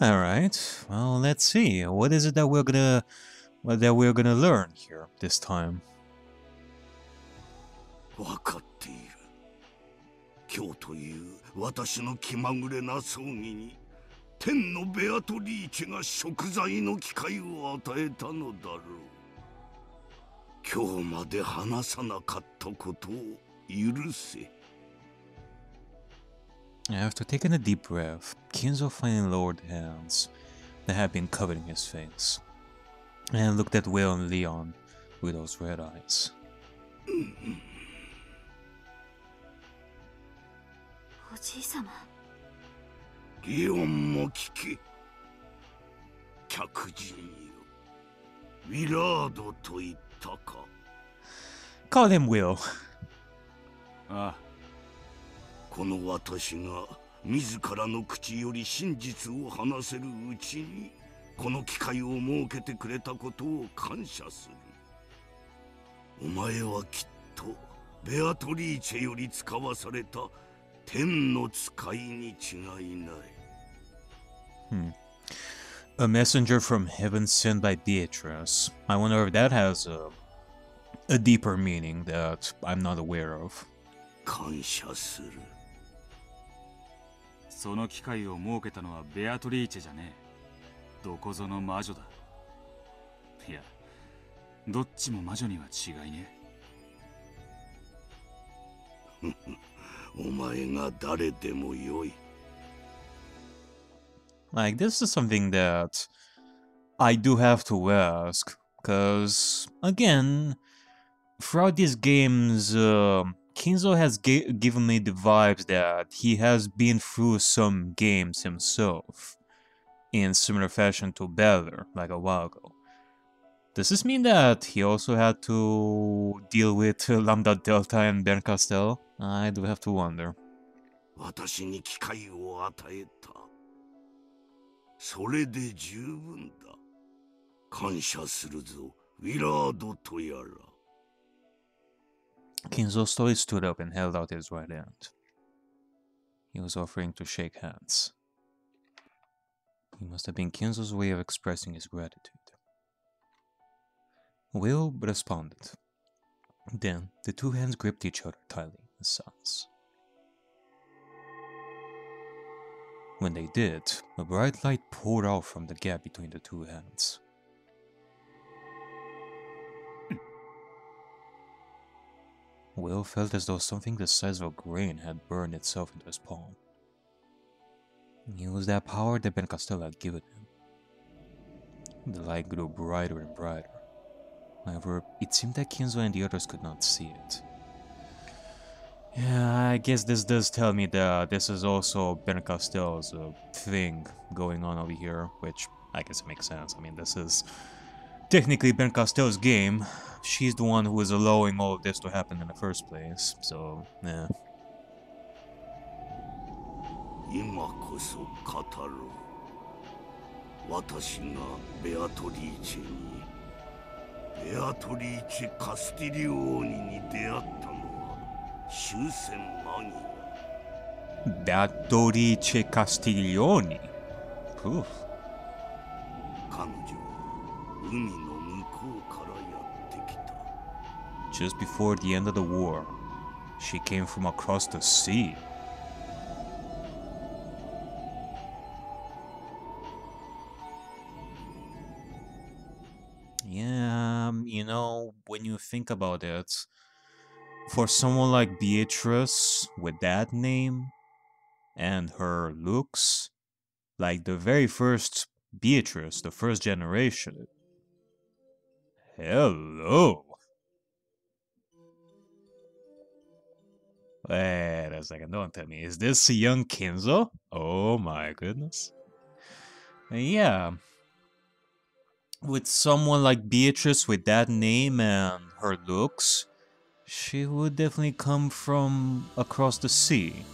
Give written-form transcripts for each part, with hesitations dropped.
All right. Well, let's see. What is it that we're gonna learn here this time? わかっている。今日という私の気まぐれな葬儀に天のベアトリーチェが贖罪の機会を与えたのだろう。今日まで話さなかったことを許せ。After taking a deep breath, Kinzo finally lowered the hands that had been covering his face and looked at Will and Leon with those red eyes. おじい様。リオンも聞け。客人よ。ウィラードと言ったか。Call him Will. ああ。この私が自らの口より真実を話せるうちにこの機会を設けてくれたことを感謝する。お前はきっとベアトリーチェより使わされた天の使いに違いない。A messenger from heaven sent by Beatrice. I wonder if that has a deeper meaning that I'm not aware of. 感謝する。その機会を設けたのはベアトリーチェじゃねえ。どこぞの魔女だ。いや、どっちも魔女には違いねえ。お前が誰でもよい。Like, this is something that I do have to ask, because, again, throughout these games, Kinzo has given me the vibes that he has been through some games himself, in similar fashion to Beller, like a while ago. Does this mean that he also had to deal with Lambda Delta and Ben Castell? I do have to wonder. 私に機会を与えた。それで十分だ。感謝するぞ、ウィラードとやら。Kinzo slowly stood up and held out his right hand. He was offering to shake hands. It must have been Kinzo's way of expressing his gratitude. Will responded. Then the two hands gripped each other tightly in silence. When they did, a bright light poured out from the gap between the two hands. Will felt as though something the size of a grain had burned itself into his palm. It was that power that Ben Costello had given him. The light grew brighter and brighter. However, it seemed that Kinzo and the others could not see it. Yeah, I guess this does tell me that this is also Ben Costello's thing going on over here, which I guess it makes sense. I mean, this is technically Ben Costello's game. She's the one who is allowing all of this to happen in the first place, so, yeah. 今こそ語ろう。私がベアトリーチェに、ベアトリーチェ・カスティリオーニに出会ったのは終戦間際。Beatrice Castiglioni. Oof. 彼女は海の向こうからやってきた。Just before the end of the war, she came from across the sea. Yeah, you know, when you think about it, for someone like Beatrice with that name and her looks, like the very first Beatrice, the first generation. Hello. Wait a second, don't tell me. Is this young Kinzo? Oh my goodness. Yeah. With someone like Beatrice with that name and her looks, she would definitely come from across the sea.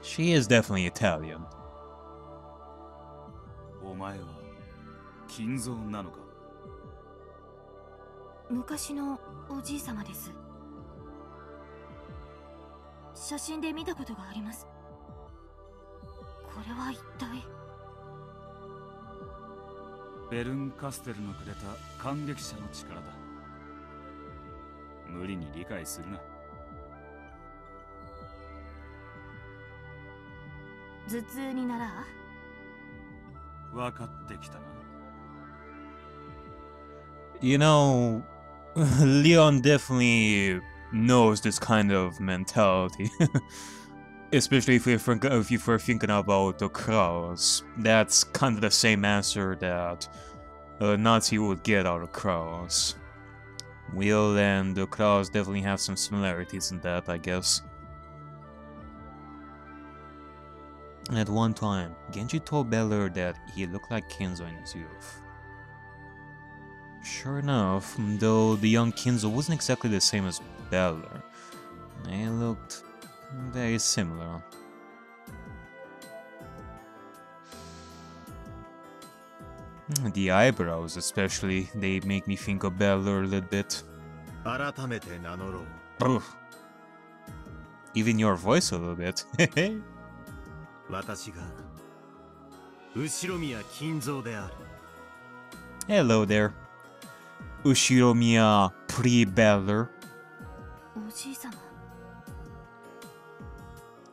She is definitely Italian. お前は金蔵なのか。昔のおじい様です。写真で見たことがあります。こは一体。ベルン・カステルのくれた感激者の力だ。無理に理解するな。頭痛になら分かってきたな。You know, Leon definitely knows this kind of mentality. Especially if you're thinking about the Kraus. That's kind of the same answer that a Nazi would get out of Kraus. Will and the Kraus definitely have some similarities in that, I guess. At one time, Genji told Beller that he looked like Kinzo in his youth. Sure enough, though the young Kinzo wasn't exactly the same as Beller, they looked very similar. The eyebrows especially, they make me think of Beller a little bit. Even your voice a little bit. Hello there. Ushiromiya pre-Beller.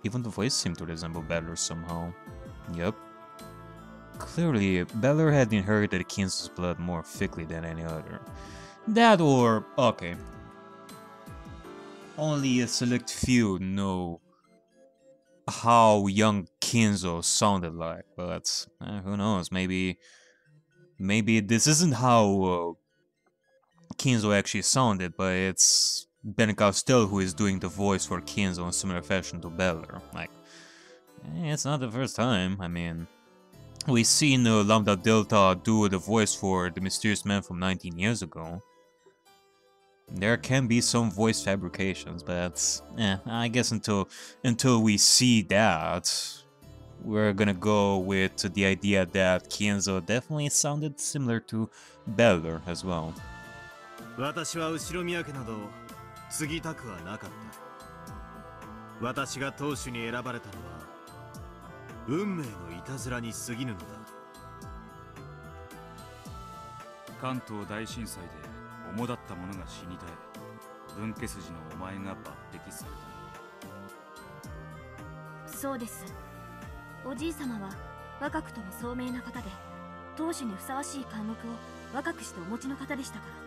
Even the voice seemed to resemble Beller somehow. Yep. Clearly, Beller had inherited Kinzo's blood more thickly than any other. That or... okay. Only a select few know how young Kinzo sounded like, but who knows, maybe this isn't how Kinzo actually sounded, but it's Ben Castell who is doing the voice for Kinzo in similar fashion to Beller. Like, it's not the first time. I mean, we've seen Lambda Delta do the voice for the mysterious man from 19 years ago. There can be some voice fabrications, but I guess until we see that, we're gonna go with the idea that Kinzo definitely sounded similar to Beller as well. 私は後宮家など継ぎたくはなかった。私が当主に選ばれたのは運命のいたずらに過ぎぬのだ。関東大震災で主だった者が死に絶え、分家筋のお前が抜擢された。そうです。おじい様は若くとも聡明な方で、当主にふさわしい貫禄を若くしてお持ちの方でしたから。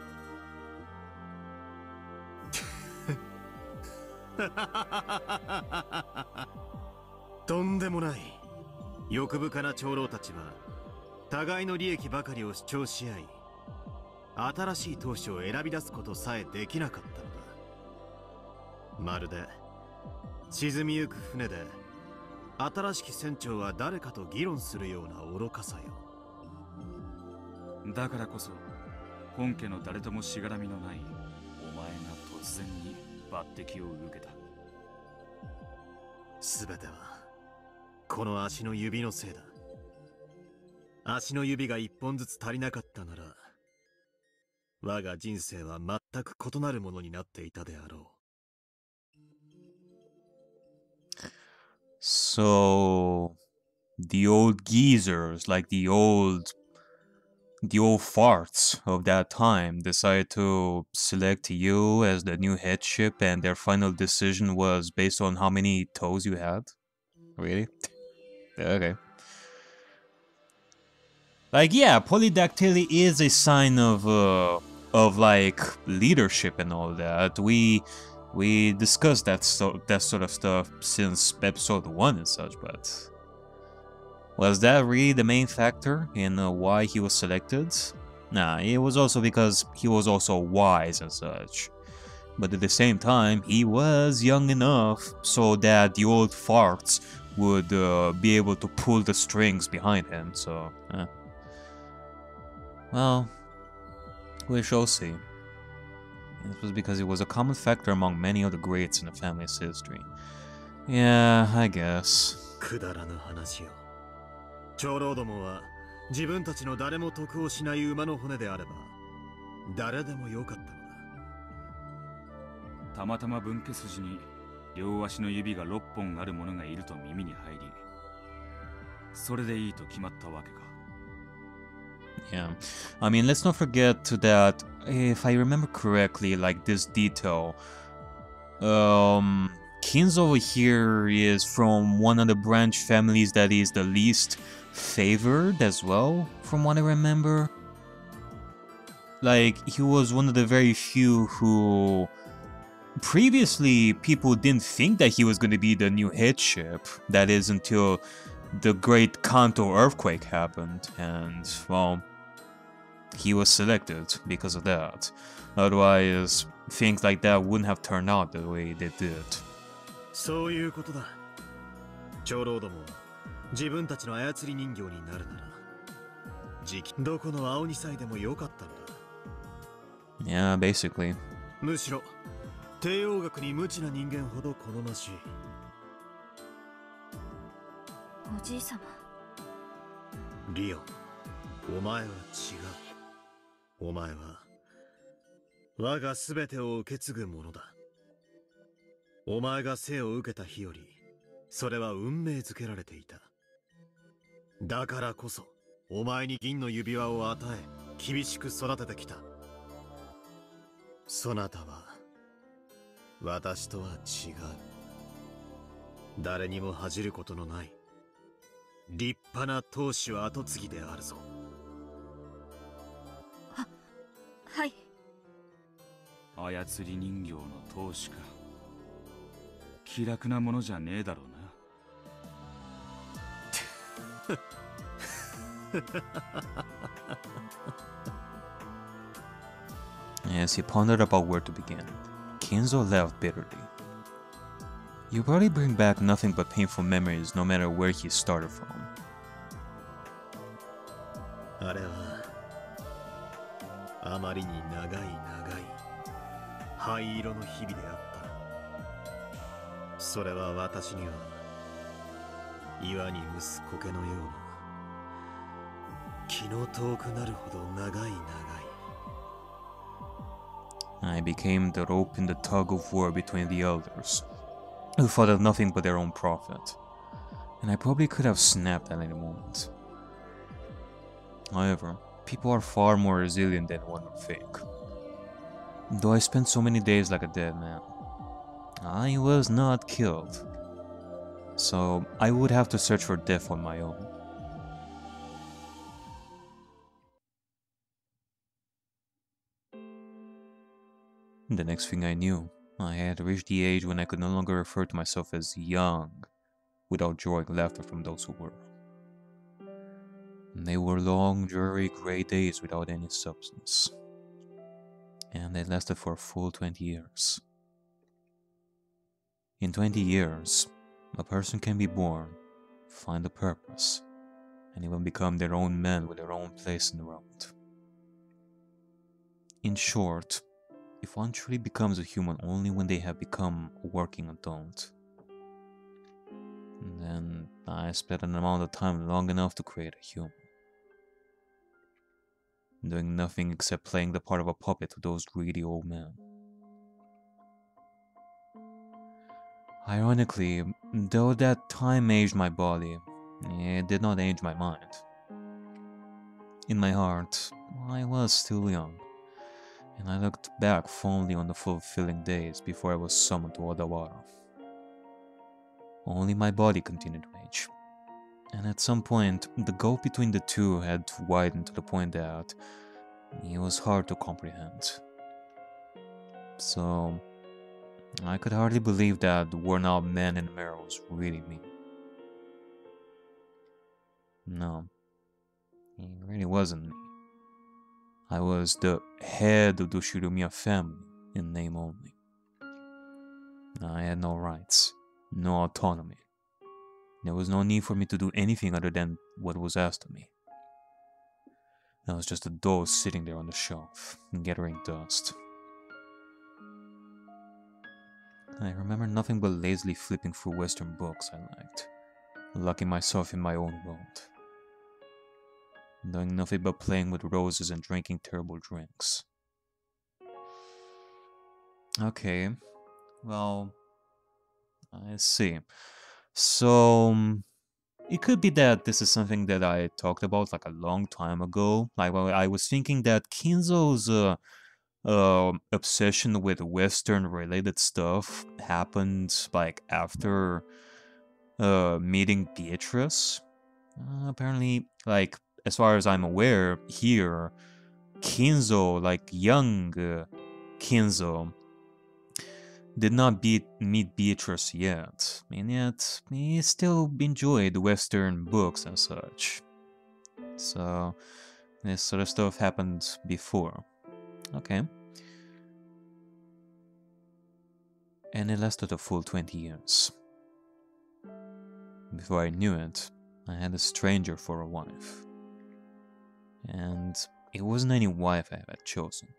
とんでもない。欲深な長老たちは互いの利益ばかりを主張し合い、新しい当主を選び出すことさえできなかったのだ。まるで沈みゆく船で新しき船長は誰かと議論するような愚かさよ。だからこそ本家の誰ともしがらみのないお前が突然に抜擢を受けた。すべてはこの足の指のせいだ。足の指が一本ずつ足りなかったなら、我が人生は全く異なるものになっていたであろう。So, the old geezers, like the old farts of that time, decided to select you as the new headship, and their final decision was based on how many toes you had? Really? Okay. Like, yeah, polydactyly is a sign of like leadership and all that. We discussed that sort of stuff since episode 1 and such, but was that really the main factor in why he was selected? Nah, it was also because he was also wise and such. But at the same time, he was young enough so that the old farts would be able to pull the strings behind him, so... Well, we shall see. This was because it was a common factor among many of the greats in the family's history. Yeah, I guess. くだらぬ話よ。長老どもは自分たちの誰も得をしない馬の骨であれば誰でもよかったのだ。たまたま分家筋に両足の指が6本ある者がいると耳に入り、それでいいと決まったわけか。Yeah, I mean, let's not forget that, if I remember correctly, like this detail, Kinzo over here is from one of the branch families that is the least favored as well, from what I remember. Like, he was one of the very few who previously people didn't think that he was going to be the new headship. That is until the great Kanto earthquake happened, and, well, he was selected because of that. Otherwise, things like that wouldn't have turned out the way they did. そういうことだ。長老ども、自分たちの操り人形になるなら、時期どこの青二歳でもよかったのだ。Yeah, basically. むしろ、帝王学に無知な人間ほど好ましい。おじい様。リオン、お前は違う。お前は、我が全てを受け継ぐ者だ。お前が生を受けた日より、それは運命づけられていた。だからこそ、お前に銀の指輪を与え、厳しく育ててきた。そなたは、私とは違う。誰にも恥じることのない、立派な当主跡継ぎであるぞ。はい。操り人形の当主か。気楽なものじゃねえだろうな。As he pondered about where to begin, Kinzo laughed bitterly. You probably bring back nothing but painful memories no matter where he started from. あれはあまりに長い長い灰色の日々であった。それは私には岩に蒸す苔のような気の遠くなるほど長い長い。I became the rope in the tug of war between the elders, who thought of nothing but their own profit, and I probably could have snapped at any moment. However, people are far more resilient than one would think. Though I spent so many days like a dead man, I was not killed, so I would have to search for death on my own. The next thing I knew, I had reached the age when I could no longer refer to myself as young without drawing laughter from those who were. They were long, dreary, grey days without any substance, and they lasted for a full 20 years. In 20 years, a person can be born, find a purpose, and even become their own man with their own place in the world. In short, if one truly becomes a human only when they have become a working adult, then I spent an amount of time long enough to create a human, doing nothing except playing the part of a puppet to those greedy old men. Ironically, though that time aged my body, it did not age my mind. In my heart, I was still young, and I looked back fondly on the fulfilling days before I was summoned to Odawara. Only my body continued to age, and at some point, the gulf between the two had widened to the point that it was hard to comprehend. So, I could hardly believe that the worn-out man in the mirror was really me. No, he really wasn't me. I was the head of the Shirumiya family in name only. I had no rights, no autonomy. There was no need for me to do anything other than what was asked of me. I was just a doll sitting there on the shelf, gathering dust. I remember nothing but lazily flipping through Western books I liked, locking myself in my own world, doing nothing but playing with roses and drinking terrible drinks. Okay, well, I see. So, It could be that this is something that I talked about like a long time ago. Like when I was thinking that Kinzo's obsession with Western related stuff happened like after meeting Beatrice. Apparently, like as far as I'm aware, here Kinzo, like young Kinzo, did not meet Beatrice yet, and yet he still enjoyed Western books and such. So this sort of stuff happened before. Okay. And it lasted a full 20 years. Before I knew it, I had a stranger for a wife. And it wasn't any wife I had chosen.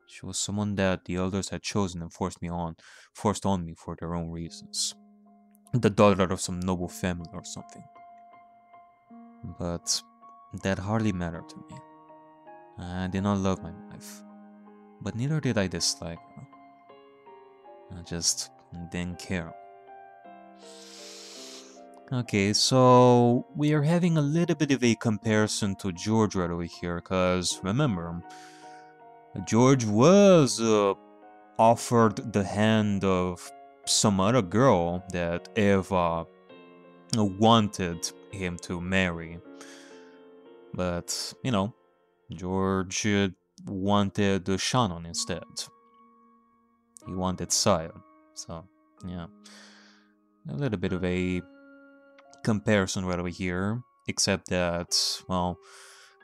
She was someone that the elders had chosen and forced on me for their own reasons. The daughter of some noble family or something. But that hardly mattered to me. I did not love my wife, but neither did I dislike her. I just didn't care. Okay, so we are having a little bit of a comparison to George right over here, because remember, George was offered the hand of some other girl that Eva wanted him to marry. But, you know, George wanted Shannon instead. He wanted Saya. So, yeah. A little bit of a comparison right over here. Except that, well,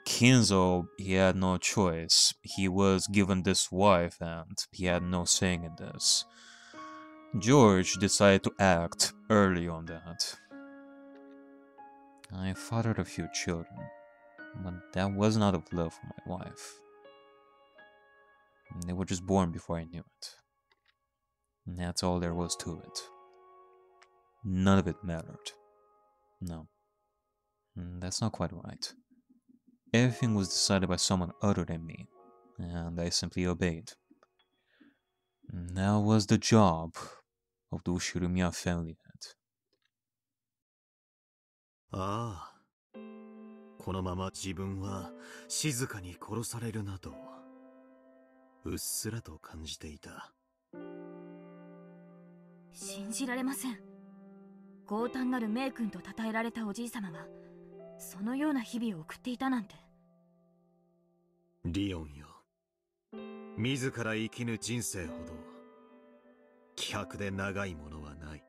Kinzo, he had no choice. He was given this wife and he had no saying in this. George decided to act early on that. I fathered a few children, but that wasn't out of love for my wife. They were just born before I knew it. And that's all there was to it. None of it mattered. No. That's not quite right. Everything was decided by someone other than me, and I simply obeyed. That was the job of the Ushirumiya family head. ああ、このまま自分は静かに殺されるなとうっすらと感じていた。信じられません。強胆なる名君と称えられたおじい様がそのような日々を送っていたなんて。リオンよ、自ら生きぬ人生ほど希薄で長いものはない。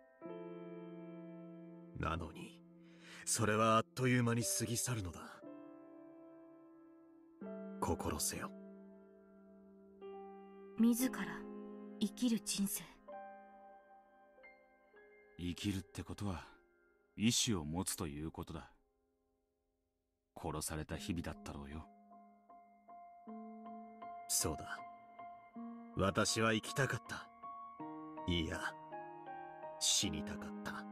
なのにそれはあっという間に過ぎ去るのだ。心せよ。自ら生きる人生。生きるってことは意志を持つということだ。殺された日々だったろうよ。そうだ。私は生きたかった。いや、死にたかった。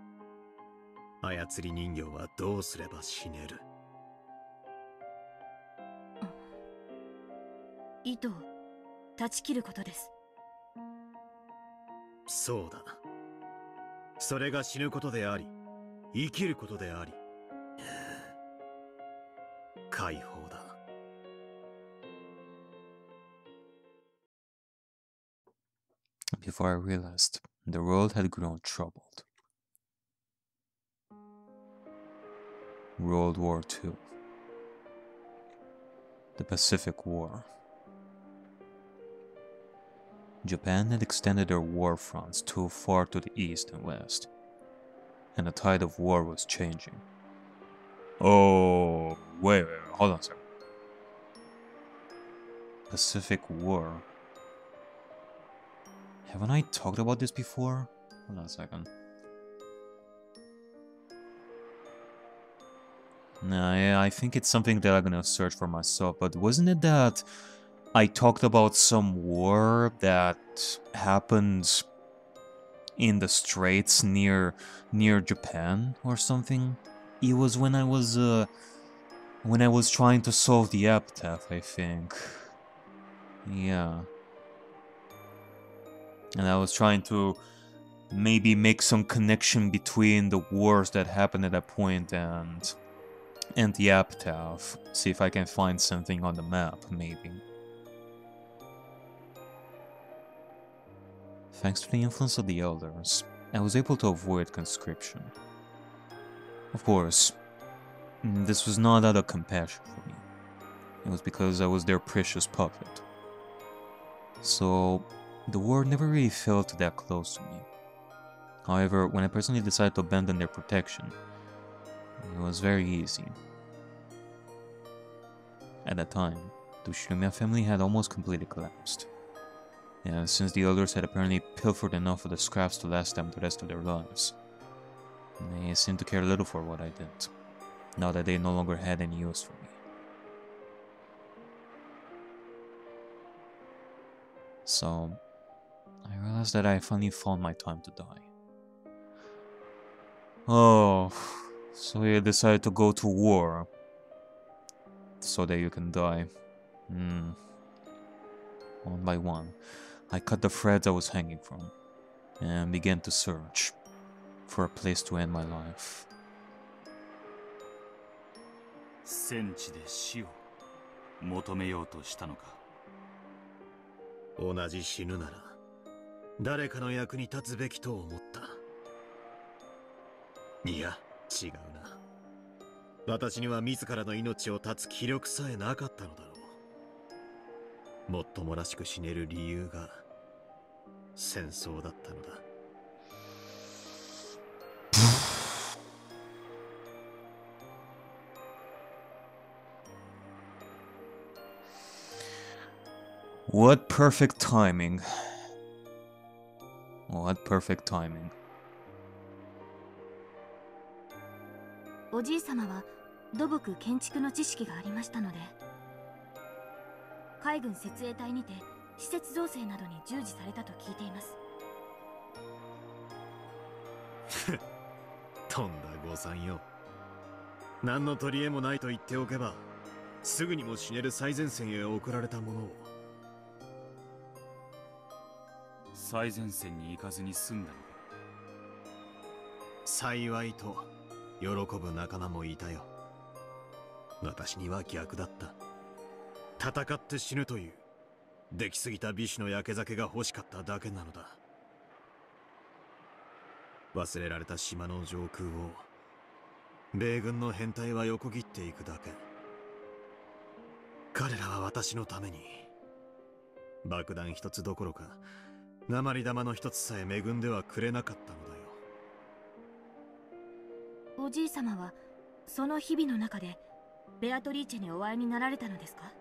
操り人形はどうすれば死ねる。糸を断ち切ることです。そうだ。それが死ぬことであり、生きることであり、解放だ。Before I realized, the world had grown troubled. World War II. The Pacific War. Japan had extended their war fronts too far to the east and west, and the tide of war was changing. Oh, wait, hold on a second. Pacific War. Haven't I talked about this before? Hold on a second. Nah, I think it's something that I'm gonna search for myself, but wasn't it that I talked about some war that happened in the straits near Japan or something? It was when I was trying to solve the epitaph, I think. Yeah. And I was trying to maybe make some connection between the wars that happened at that point and the epitaph. See if I can find something on the map, maybe. Thanks to the influence of the elders, I was able to avoid conscription. Of course, this was not out of compassion for me. It was because I was their precious puppet. So, the war never really felt that close to me. However, when I personally decided to abandon their protection, it was very easy. At that time, the Shinomiya family had almost completely collapsed. And since the elders had apparently pilfered enough of the scraps to last them the rest of their lives, they seemed to care little for what I did, now that they no longer had any use for me. So, I realized that I finally found my time to die. Oh, so you decided to go to war so that you can die. One by one, I cut the threads I was hanging from and began to search for a place to end my life. 戦地で死を求めようとしたのか。同じ死ぬなら誰かの役に立つべきと思った。いや、違うな。私には自らの命を絶つ気力さえなかったのだろう。もっともらしく死ねる理由が戦争だったのだ。What perfect timing. What perfect timing. おじい様は土木建築の知識がありましたので、海軍設営隊にて施設造成などに従事されたと聞いています。とんだ誤算よ。何の取り柄もないと言っておけば、すぐにも死ねる最前線へ送られたものを。最前線に行かずに済んだのか。幸いと喜ぶ仲間もいたよ。私には逆だった。戦って死ぬという出来すぎた美酒の焼け酒が欲しかっただけなのだ。忘れられた島の上空を米軍の編隊は横切っていくだけ。彼らは私のために爆弾一つどころか鉛玉の一つさえ恵んではくれなかったのだよ。おじい様はその日々の中でベアトリーチェにお会いになられたのですか？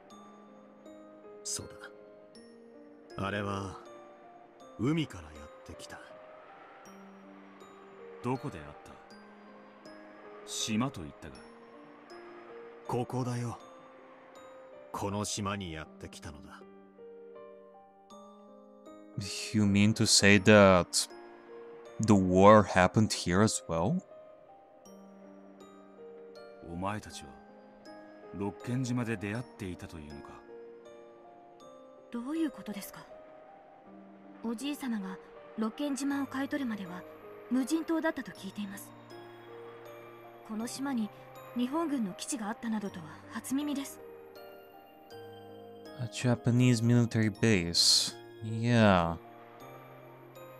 そうだ。あれは海からやってきた。どこで会った？島と言ったが。ここだよ。この島にやってきたのだ。You mean to say that the war happened here as well? お前たちは六軒島で出会っていたというのか。どういうことですか？おじい様が六軒島を買い取るまでは無人島だったと聞いています。この島に日本軍の基地があったなどとは初耳です。A Japanese military base. Yeah.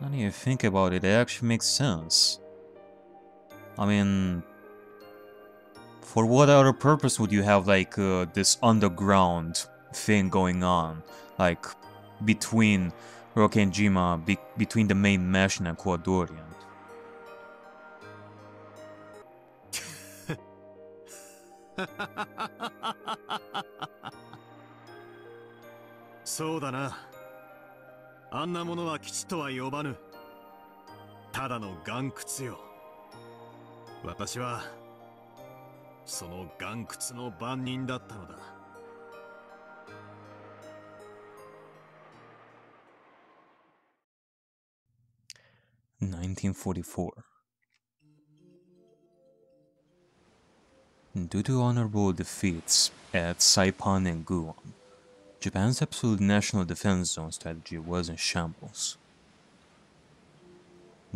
Now that you think about it, it actually makes sense. I mean, for what other purpose would you have like this underground thing going on, like between Rokkenjima, between the main mesh and Ecuadorian? そうだな。あんなものは基地とは呼ばぬ。ただの岩窟よ。私はその岩窟の番人だったのだ。1944. Due to honorable defeats at Saipan and Guam, Japan's absolute national defense zone strategy was in shambles.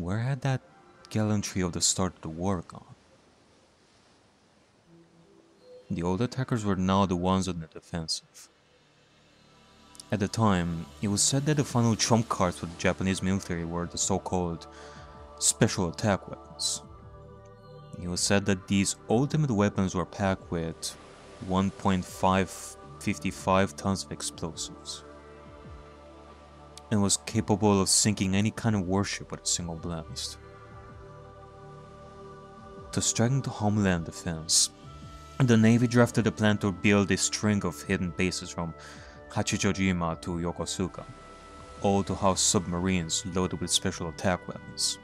Where had that gallantry of the start of the war gone? The old attackers were now the ones on the defensive. At the time, it was said that the final trump cards for the Japanese military were the so-called special attack weapons. It was said that these ultimate weapons were packed with 1.555 tons of explosives and was capable of sinking any kind of warship with a single blast. To strengthen the homeland defense, the Navy drafted a plan to build a string of hidden bases from Hachijojima to Yokosuka, all to house submarines loaded with special attack weapons.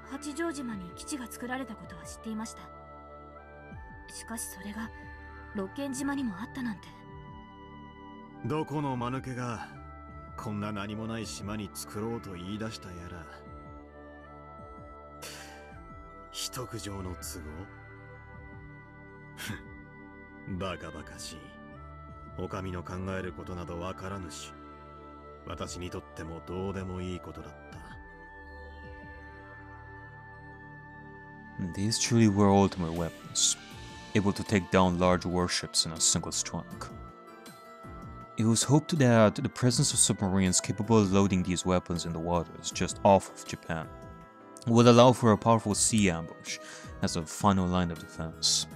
八丈島に基地が作られたことは知っていました。しかしそれが六軒島にもあったなんて。どこの間抜けがこんな何もない島に作ろうと言い出したやら。一区上の都合バカバカしい。お上の考えることなどわからぬし、私にとってもどうでもいいことだった。These truly were ultimate weapons, able to take down large warships in a single strike. It was hoped that the presence of submarines capable of loading these weapons in the waters just off of Japan would allow for a powerful sea ambush as a final line of defense.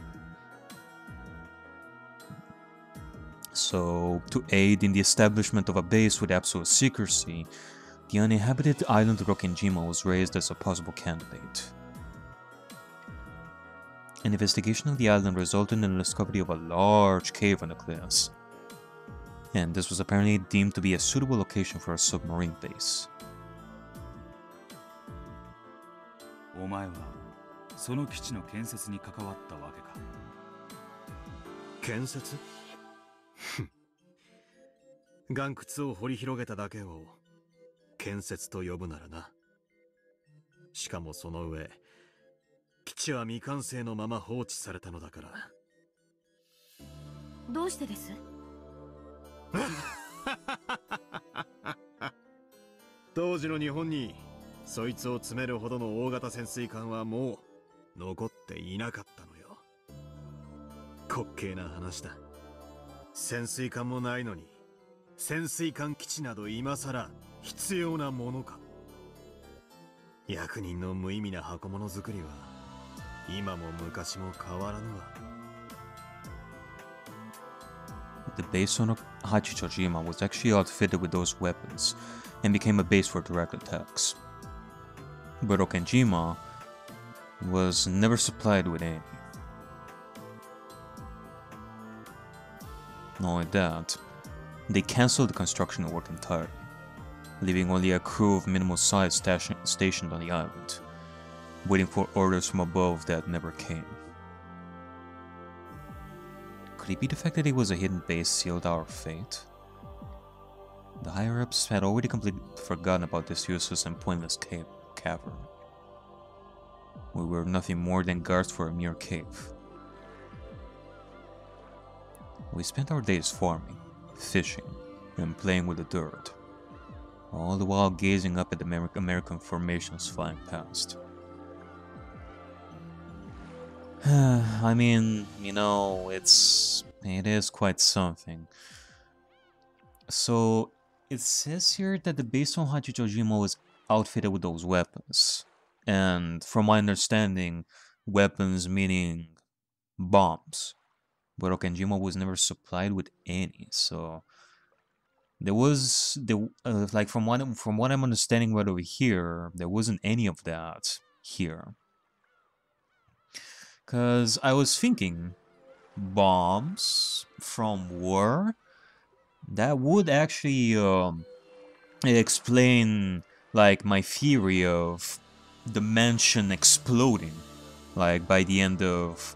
So, to aid in the establishment of a base with absolute secrecy, the uninhabited island of Rokkenjima was raised as a possible candidate. An investigation of the island resulted in the discovery of a large cave on the cliffs, and this was apparently deemed to be a suitable location for a submarine base. お前はその基地の建設に関わったわけか。建設？岩窟を掘り広げただけを建設と呼ぶならな。しかもその上、基地は未完成のまま放置されたのだから。どうしてです？当時の日本にそいつを詰めるほどの大型潜水艦はもう残っていなかったのよ。滑稽な話だ。潜水艦もないのに潜水艦基地など今さら必要なものか。役人の無意味な箱物作りは今も昔も変わらぬわ。The base on Hachijojima was actually outfitted with those weapons and became a base for direct attacks. But Rokkenjima was never supplied with any. Not only that, they cancelled the construction work entirely, leaving only a crew of minimal size stationed on the island, waiting for orders from above that never came. Could it be the fact that it was a hidden base sealed our fate? The higher-ups had already completely forgotten about this useless and pointless cavern. We were nothing more than guards for a mere cave. We spent our days farming, fishing, and playing with the dirt, all the while gazing up at the American formations flying past. I mean, you know, it is quite something. So, it says here that the base on Hachijojima was outfitted with those weapons. And from my understanding, weapons meaning bombs. But Rokkenjima was never supplied with any, so there was like from what I'm understanding right over here, there wasn't any of that here. Cause I was thinking, bombs from war, that would actually explain like my theory of the mansion exploding, like by the end of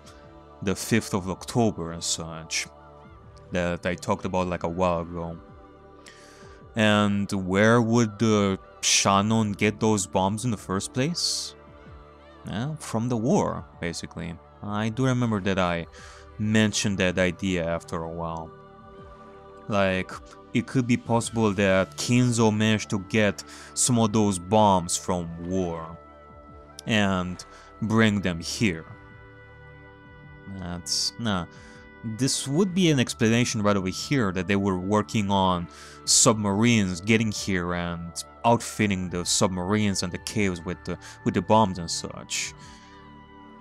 the 5th of October and such, that I talked about like a while ago. And where would the Shannon get those bombs in the first place? Well, from the war, basically. I do remember that I mentioned that idea after a while. Like, it could be possible that Kinzo managed to get some of those bombs from war and bring them here. This would be an explanation right over here that they were working on submarines getting here and outfitting the submarines and the caves with the bombs and such.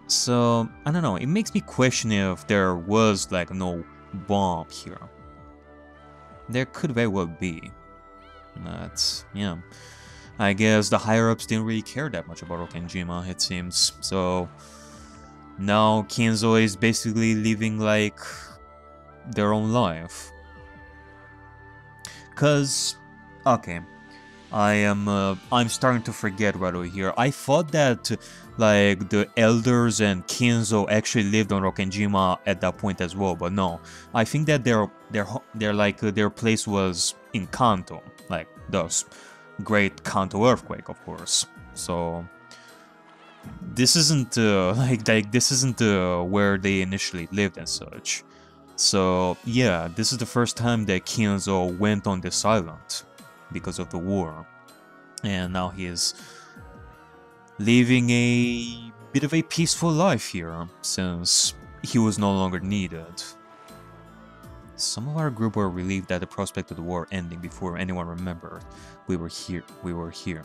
So, I don't know, it makes me question if there was like no bomb here. There could very well be. But, yeah. I guess the higher-ups didn't really care that much about Rokkenjima, it seems. So, now Kinzo is basically living like their own life. Cause, okay, I'm starting to forget right over here. I thought that like the elders and Kinzo actually lived on Rokkenjima at that point as well, but no. I think that their place was in Kanto, like the great Kanto earthquake, of course. So this isn't this isn't where they initially lived and such. So yeah, this is the first time that Kinzo went on this island because of the war, and now he is living a bit of a peaceful life here since he was no longer needed. Some of our group were relieved at the prospect of the war ending before anyone remembered we were here.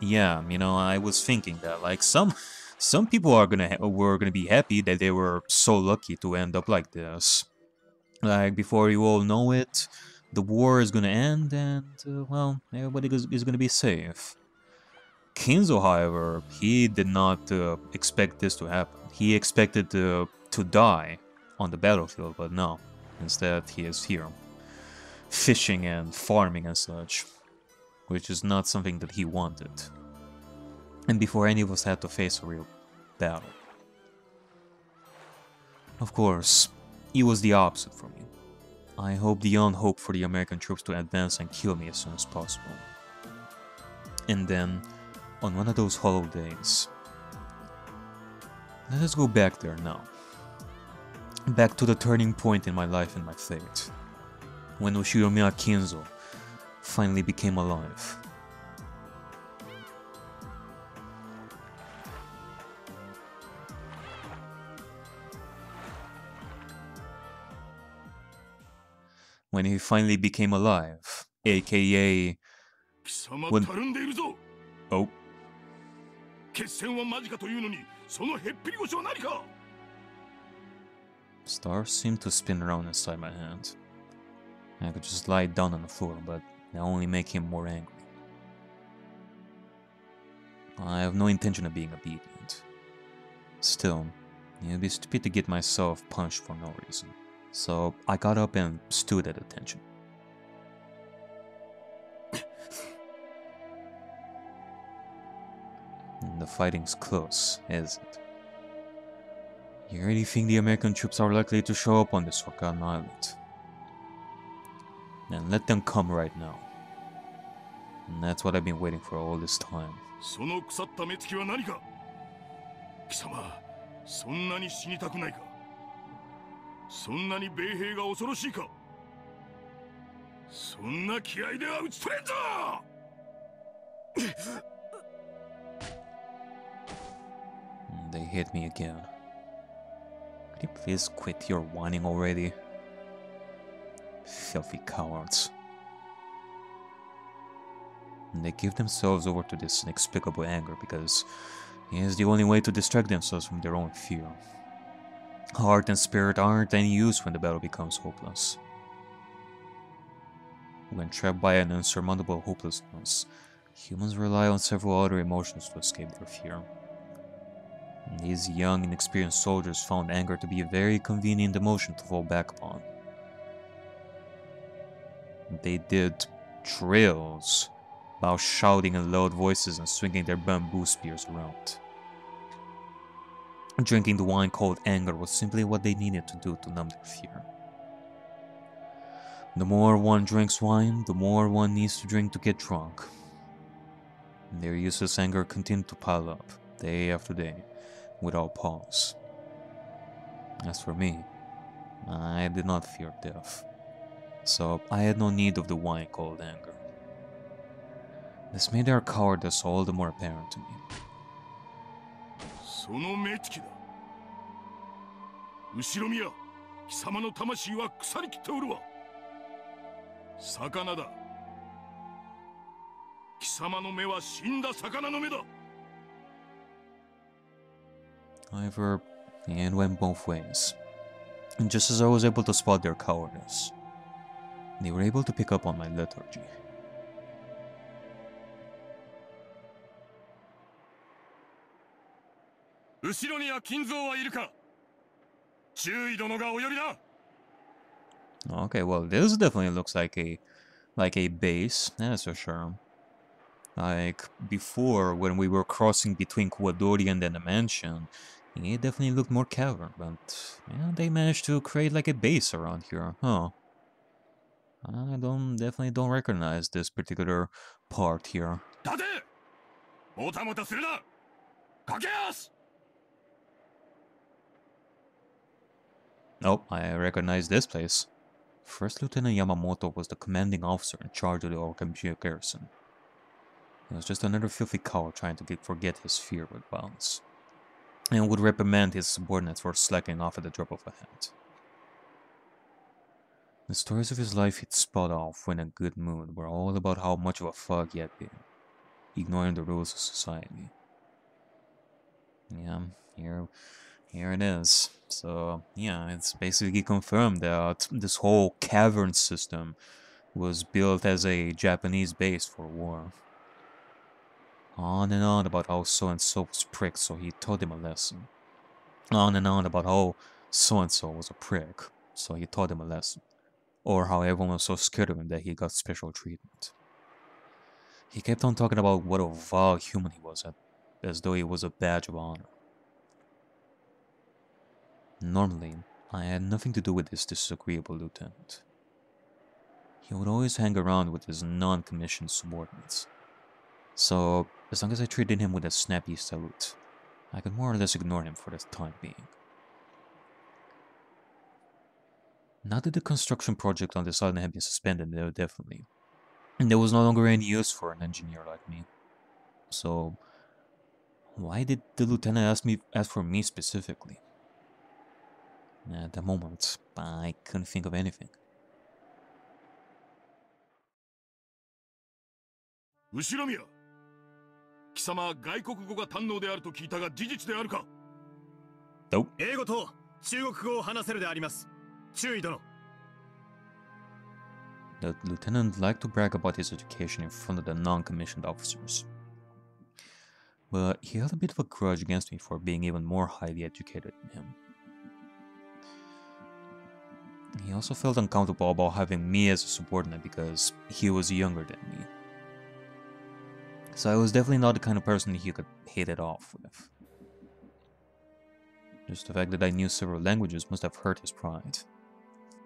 Yeah, you know, I was thinking that like some people were gonna be happy that they were so lucky to end up like this. Like before you all know it, the war is gonna end and well, everybody is gonna be safe. Kinzo, however, he did not expect this to happen. He expected to die on the battlefield, but no. Instead, he is here, fishing and farming and such, which is not something that he wanted. And before any of us had to face a real battle. Of course, it was the opposite for me. I hoped beyond hope for the American troops to advance and kill me as soon as possible. And then, on one of those hollow days, let us go back there now. Back to the turning point in my life and my fate. When Ushiromiya Kinzo finally became alive. When he finally became alive, a.k.a. when... Oh. Stars seemed to spin around inside my hand. I could just lie down on the floor, but that only make him more angry. I have no intention of being obedient. Still, it would be stupid to get myself punched for no reason. So I got up and stood at attention. The fighting's close, isn't it? You really think the American troops are likely to show up on this forgotten island? Then let them come right now. And that's what I've been waiting for all this time. They hit me again. Could you please quit your whining already? Filthy cowards. And they give themselves over to this inexplicable anger because it is the only way to distract themselves from their own fear. Heart and spirit aren't any use when the battle becomes hopeless. When trapped by an insurmountable hopelessness, humans rely on several other emotions to escape their fear. And these young, inexperienced soldiers found anger to be a very convenient emotion to fall back upon. They did drills while shouting in loud voices and swinging their bamboo spears around. Drinking the wine called anger was simply what they needed to do to numb their fear. The more one drinks wine, the more one needs to drink to get drunk. And their useless anger continued to pile up, day after day, without pause. As for me, I did not fear death. so I had no need of the wine called anger. This made their cowardice all the more apparent to me. その目つきだ。後ろ見や、貴様の魂は腐りきっておるわ。魚だ。貴様の目は死んだ魚の目だ。However, the end went both ways. And just as I was able to spot their cowardice, they were able to pick up on my lethargy. 後ろには金蔵はいるか。注意殿がお呼びだ。 Okay, well, this definitely looks like a base, that's for sure. Like before, when we were crossing between Kuwadori and then the mansion, it definitely looked more cavern, but yeah, they managed to create like a base around here, huh? I definitely don't recognize this particular part here. 立て。もたもたするな。駆け足。 Oh, I recognize this place. First Lieutenant Yamamoto was the commanding officer in charge of the Okamuji garrison. He was just another filthy coward trying to forget his fear with violence, and would reprimand his subordinates for slacking off at the drop of a hat. The stories of his life he'd spout off when in a good mood were all about how much of a fuck he had been, ignoring the rules of society. Yeah, here it is. So, yeah, it's basically confirmed that this whole cavern system was built as a Japanese base for war. On and on about how so-and-so was pricked, so he taught him a lesson. On and on about how so-and-so was a prick, so he taught him a lesson. Or how everyone was so scared of him that he got special treatment. He kept on talking about what a vile human he was, as though it was a badge of honor. Normally, I had nothing to do with this disagreeable lieutenant. He would always hang around with his non-commissioned subordinates. So, as long as I treated him with a snappy salute, I could more or less ignore him for the time being. Now that the construction project on this island had been suspended indefinitely, and there was no longer any use for an engineer like me. So, why did the lieutenant ask for me specifically? At the moment, I couldn't think of anything. 後ろ宮、貴様は外国語が堪能であると聞いたが事実であるか。Nope. 英語と中国語を話せるであります。注意殿。 The lieutenant liked to brag about his education in front of the non-commissioned officers. But he held a bit of a grudge against me for being even more highly educated than him. He also felt uncomfortable about having me as a subordinate because he was younger than me. So I was definitely not the kind of person he could hit it off with. Just the fact that I knew several languages must have hurt his pride.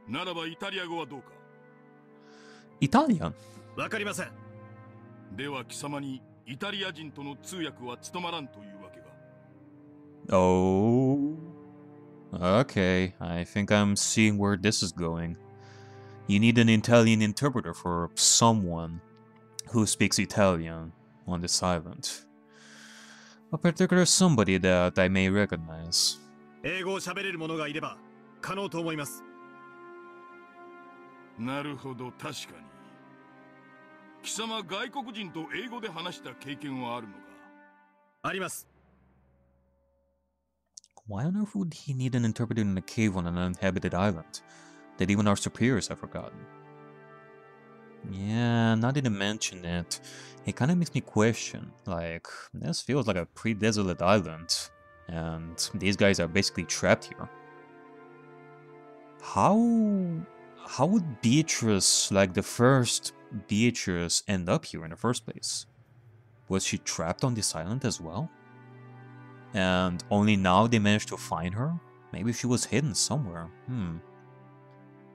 ならばイタリア語はどうか。 Italian? わかりません。では貴様にイタリア人との通訳は務まらんというわけか。 Oh... Okay, I think I'm seeing where this is going. You need an Italian interpreter for someone who speaks Italian on this island. A particular somebody that I may recognize. 英語を喋れる者がいれば可能と思います。なるほど、確かに。貴様外国人と英語で話した経験はあるのか。あります。 Why on earth would he need an interpreter in a cave on an uninhabited island that even our superiors have forgotten? Yeah, now that you mention it, it kind of makes me question, like, this feels like a pre-desolate island, and these guys are basically trapped here. How would Beatrice, like the first Beatrice, end up here in the first place? Was she trapped on this island as well? And only now they managed to find her? Maybe she was hidden somewhere.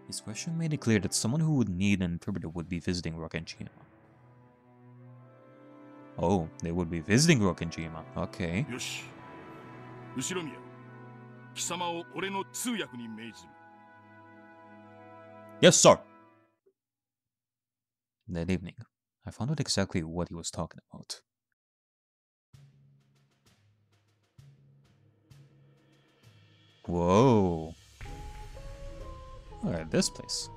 His question made it clear that someone who would need an interpreter would be visiting Rokkenjima. Oh, they would be visiting Rokkenjima. Okay. よし。後ろ宮、貴様を俺の通訳に命ずる。 Yes, sir. That evening, I found out exactly what he was talking about. Whoa! Look at this place.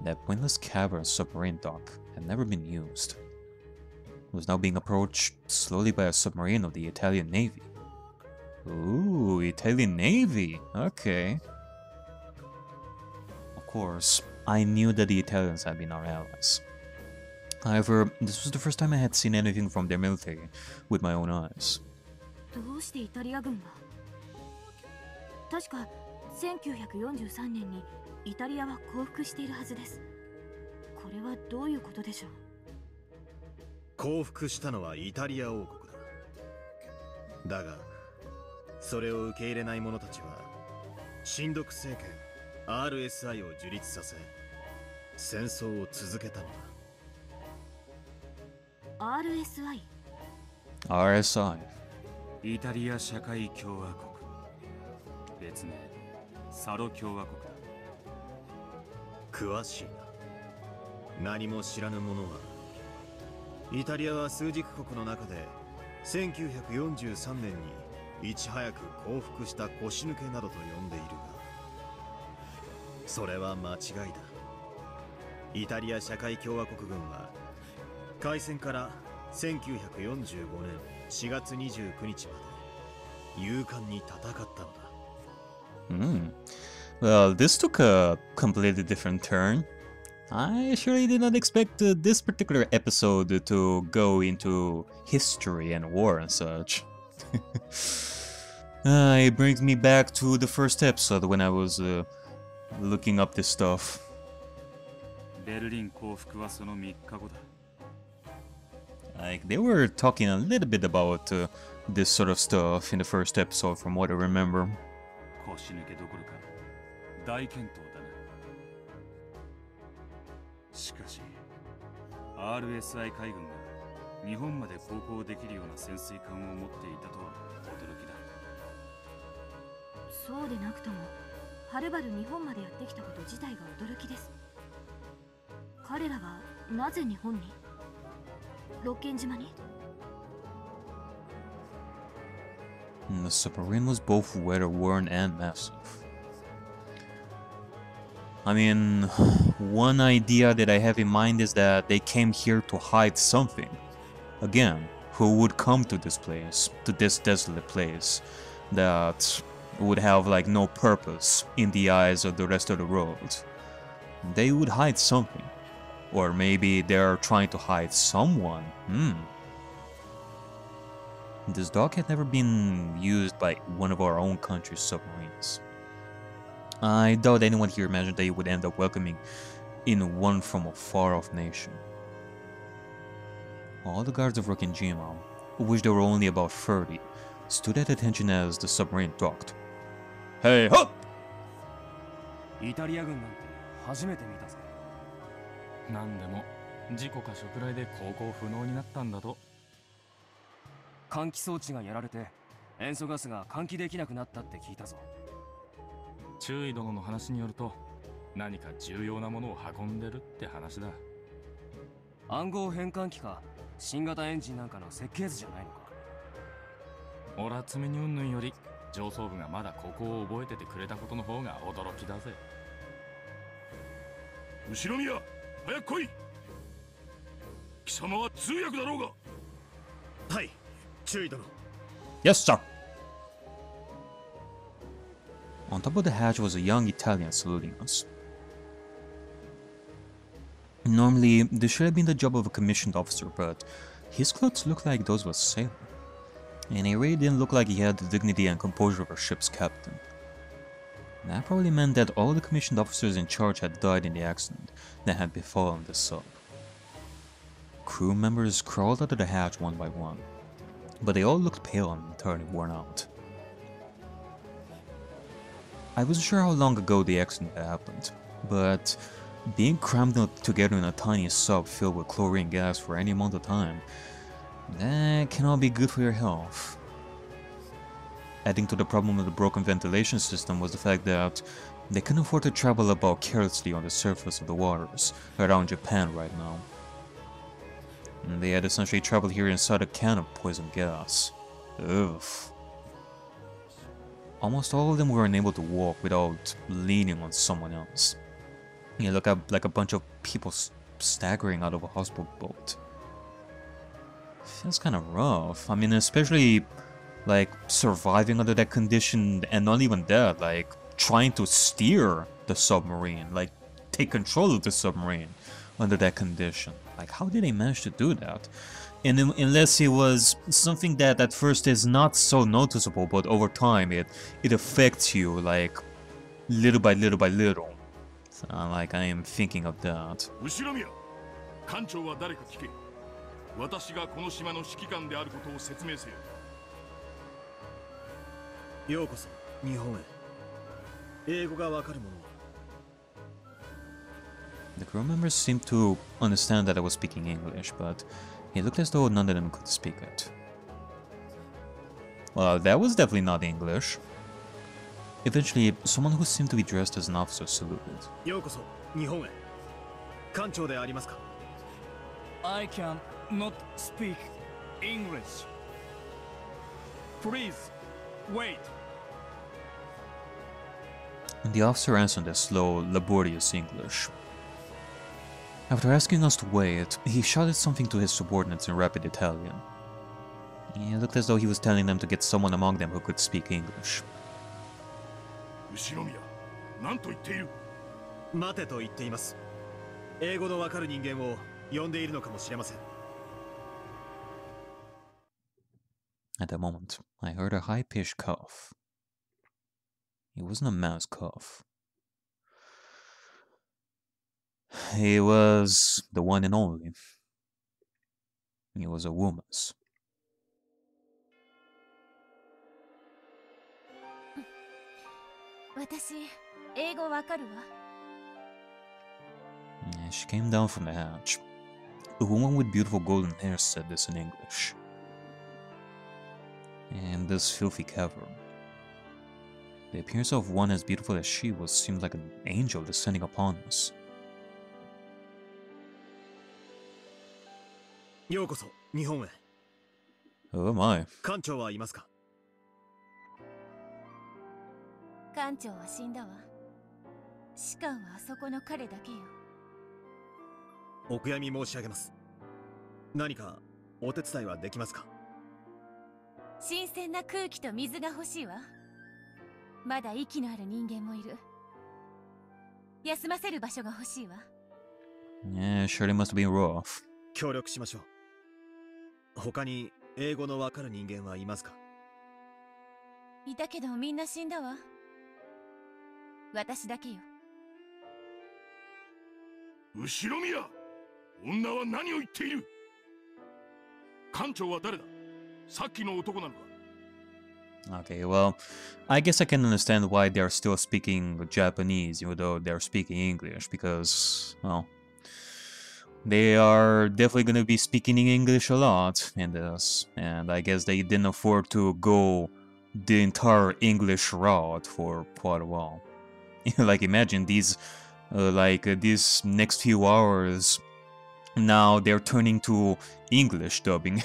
That windless cavern submarine dock had never been used. It was now being approached slowly by a submarine of the Italian Navy. Ooh, Italian Navy! Okay. Of course, I knew that the Italians had been our allies. However, this was the first time I had seen anything from their military with my own eyes. どうしてイタリア軍が確か1943年にイタリアは降伏しているはずです。これはどういうことでしょう。降伏したのはイタリア王国だ。だがそれを受け入れない者たちは親独政権 RSI を樹立させ戦争を続けたのだ。RSI RSI イタリア社会共和国、別名サロ共和国だ。詳しいな。何も知らぬ者はイタリアは枢軸国の中で1943年にいち早く降伏した腰抜けなどと呼んでいるが、それは間違いだ。イタリア社会共和国軍は開戦から1945年4月29日まで勇敢に戦ったのだ。Well, this took a completely different turn. I surely did not expect this particular episode to go into history and war and such. It brings me back to the first episode when I was looking up this stuff. ベルリン降伏はその3日後だ。Like, they were talking a little bit about this sort of stuff in the first episode from what I remember. 腰抜けどころか大健闘だな。しかし RSI 海軍が日本まで航行できるような潜水艦を持っていたとは驚きだ。そうでなくともはるばる日本までやってきたこと自体が驚きです。彼らはなぜ日本に、六軒島に。 The submarine was both weather-worn and massive. I mean, one idea that I have in mind is that they came here to hide something. Again, who would come to this place, to this desolate place, that would have like no purpose in the eyes of the rest of the world? They would hide something. Or maybe they're trying to hide someone. This dock had never been used by one of our own country's submarines. I doubt anyone here imagined they would end up welcoming in one from a far-off nation. All the guards of Rokkenjima, of which there were only about 30, stood at attention as the submarine docked. Hey, hop! イタリア軍なんて初めて見たぜ。なんでも事故か襲来で航行不能になったんだと。換気装置がやられて塩素ガスが換気できなくなったって聞いたぞ。中尉殿の話によると何か重要なものを運んでるって話だ。暗号変換器か新型エンジンなんかの設計図じゃないのか。俺は積み荷云々より上層部がまだここを覚えててくれたことの方が驚きだぜ。後宮、早く来い。貴様は通訳だろうが。はい、中尉殿。 Yes, sir. On top of the hatch was a young Italian saluting us. Normally, this should have been the job of a commissioned officer, but his clothes looked like those of a sailor. And he really didn't look like he had the dignity and composure of a ship's captain. That probably meant that all the commissioned officers in charge had died in the accident that had befallen the sub. Crew members crawled out of the hatch one by one, but they all looked pale and entirely worn out. I wasn't sure how long ago the accident had happened, but being crammed together in a tiny sub filled with chlorine gas for any amount of time, that cannot be good for your health. Adding to the problem of the broken ventilation system was the fact that they couldn't afford to travel about carelessly on the surface of the waters around Japan right now. And they had essentially traveled here inside a can of poison gas. Ugh. Almost all of them were unable to walk without leaning on someone else. You look up like a bunch of people staggering out of a hospital boat. Feels kind of rough. I mean, especially like surviving under that condition, and not even that, like trying to steer the submarine, like take control of the submarine under that condition. Like, how did they manage to do that? And unless it was something that at first is not so noticeable, but over time it affects you, like little by little by little. So, like, I am thinking of that. 私がこの島の指揮官であることを説明せよ。ようこそ日本へ。英語がわかる者は。The crew members seemed to understand that I was speaking English, but it looked as though none of them could speak it. Well, that was definitely not English. Eventually, someone who seemed to be dressed as an officer saluted. ようこそ日本へ。艦長でありますか。I can not speak English. Please, wait. And the officer answered in slow, laborious English. After asking us to wait, he shouted something to his subordinates in rapid Italian. It looked as though he was telling them to get someone among them who could speak English. 後ろ宮、何と言っている？待てと言っています。英語のわかる人間を呼んでいるのかもしれません。At that moment, I heard a high-pitched cough. It wasn't a man's cough. It was the one and only. It was a woman's. Yeah, she came down from the hatch. A woman with beautiful golden hair said this in English. In this filthy cavern, the appearance of one as beautiful as she was seemed like an angel descending upon us. ようこそ日本へ。Oh my. 艦長はいますか。艦長は死んだわ。士官はあそこの彼だけよ。お悔やみ申し上げます。何かお手伝いはできますか。新鮮な空気と水が欲しいわ。まだ息のある人間もいる。休ませる場所が欲しいわ。Yeah, surely must have been rough. 協力しましょう。他に英語のわかる人間はいますか。いたけどみんな死んだわ。私だけよ。後ろ宮、女は何を言っている？艦長は誰だ？さっきの男なのか？ Okay, well, I guess I can understand why they're still speaking Japanese, even though they're speaking English, because, well, they are definitely going to be speaking English a lot in this, and I guess they didn't afford to go the entire English route for quite a while. Like, imagine these, these next few hours, now they're turning to English dubbing,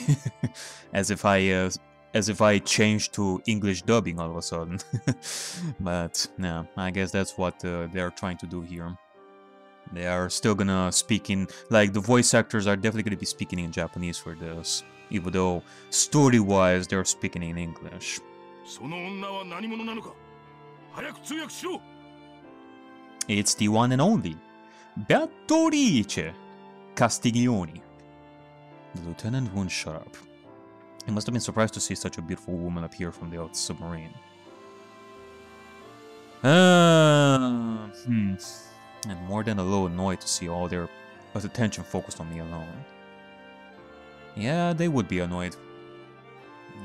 as if I changed to English dubbing all of a sudden. But yeah, I guess that's what they're trying to do here. They are still gonna speak in, like, the voice actors are definitely gonna be speaking in Japanese for this, even though story-wise they're speaking in English. その女は何者なのか？早く通訳しろ。It's the one and only Beatrice Castiglione. The lieutenant wouldn't shut up. He must have been surprised to see such a beautiful woman appear from the submarine. And more than a little annoyed to see all their attention focused on me alone. Yeah, they would be annoyed.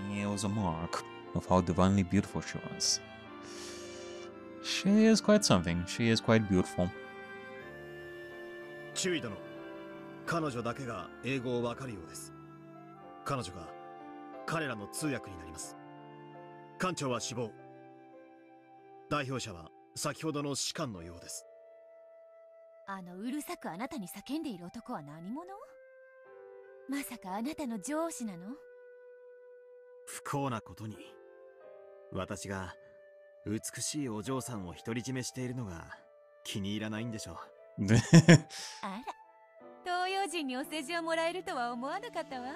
It was a mark of how divinely beautiful she was. She is quite something. She is quite beautiful. 注意殿。彼女だけが英語をわかるようです。彼女が彼らの通訳になります。艦長は死亡。代表者は先ほどの士官のようです。うるさくあなたに叫んでいる男は何者？まさかあなたの上司なの？不幸なことに、私が美しいお嬢さんを独り占めしているのが気に入らないんでしょう。あら、東洋人にお世辞をもらえるとは思わなかったわ。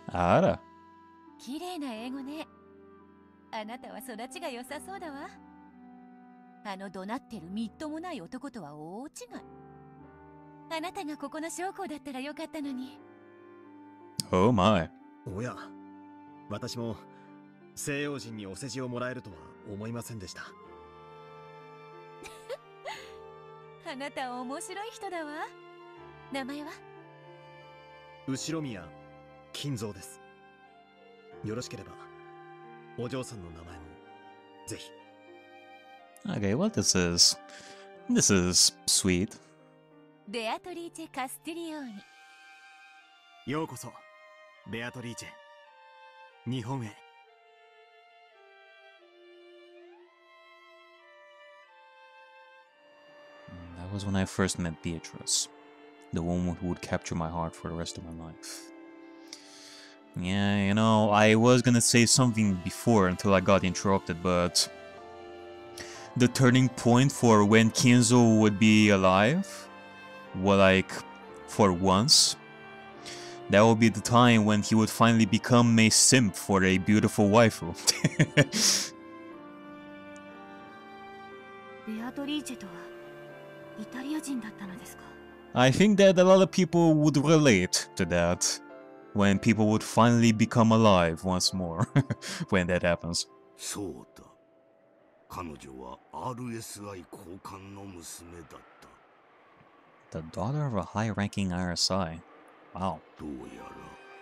あら。綺麗な英語ね。あなたは育ちが良さそうだわ。あの怒鳴ってるみっともない男とは大違い。あなたがここの将校だったらよかったのに。Oh my。おや、私も西洋人にお世辞をもらえるとは思いませんでした。あなた面白い人だわ。名前は？後宮金蔵です。よろしければお嬢さんの名前もぜひ。Okay, well, this is sweet. ベアトリーチェ・カスティリオーニ。ようこそベアトリーチェ、日本へ。That was when I first met Beatrice, the woman who would capture my heart for the rest of my life. Yeah, you know, I was gonna say something before until I got interrupted, but the turning point for when Kinzo would be alive, well, like, for once, that would be the time when he would finally become a simp for a beautiful waifu. ベアトリーチェとはイタリア人だったのですか？ I think that a lot of people would relate to that, when people would finally become alive once more, when that happens. そうだ。彼女は RSI 高官の娘だった。 The daughter of a high-ranking RSI. Wow. どうやら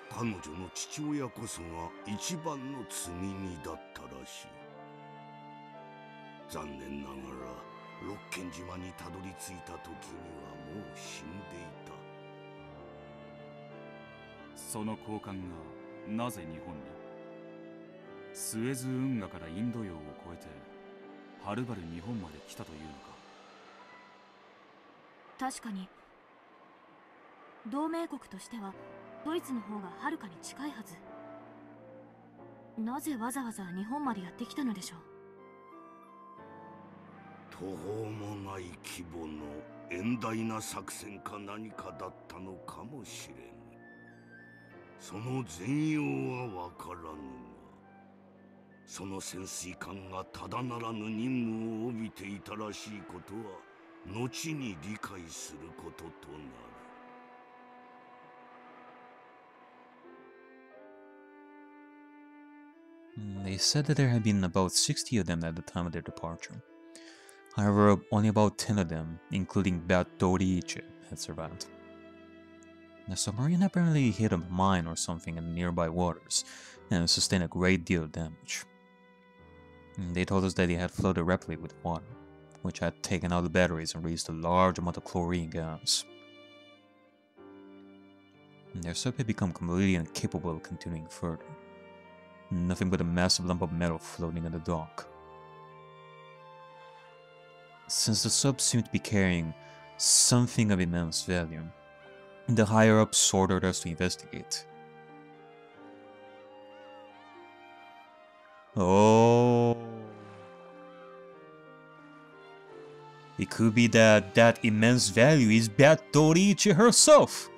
彼女の父親こそが一番の罪人だったらしい。残念ながら六軒島にたどり着いた時にはもう死んでいた。その高官がなぜ日本に？スエズ運河からインド洋を越えてはるばる日本まで来たというのか。確かに同盟国としてはドイツの方がはるかに近いはず。なぜわざわざ日本までやってきたのでしょう？途方もない規模の遠大な作戦か何かだったのかもしれん。その全容はわからぬが、その潜水艦がただならぬ任務を帯びていたらしいことは後に理解することとなる。They said that there had been about 60 of them at the time of their departure. However, only about 10 of them, including Beatrice, had survived. The submarine apparently hit a mine or something in the nearby waters and sustained a great deal of damage. They told us that they had flooded rapidly with water, which had taken out the batteries and released a large amount of chlorine gas. Their ship had become completely incapable of continuing further. Nothing but a massive lump of metal floating in the dock. Since the sub seemed to be carrying something of immense value, the higher-ups ordered us to investigate. Oh. It could be that that immense value is Beatrice herself.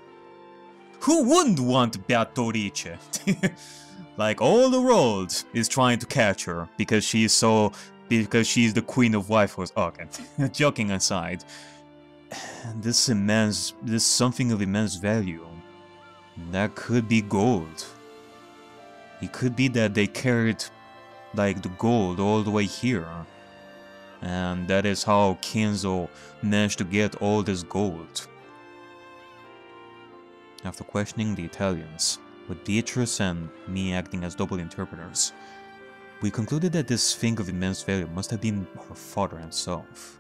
Who wouldn't want Beatrice? Like, all the world is trying to catch her because she's the queen of waifus. Okay, joking aside, this something of immense value, that could be gold. It could be that they carried, like, the gold all the way here, and that is how Kinzo managed to get all this gold. After questioning the Italians, with Beatrice and me acting as double interpreters, we concluded that this thing of immense value must have been her father himself.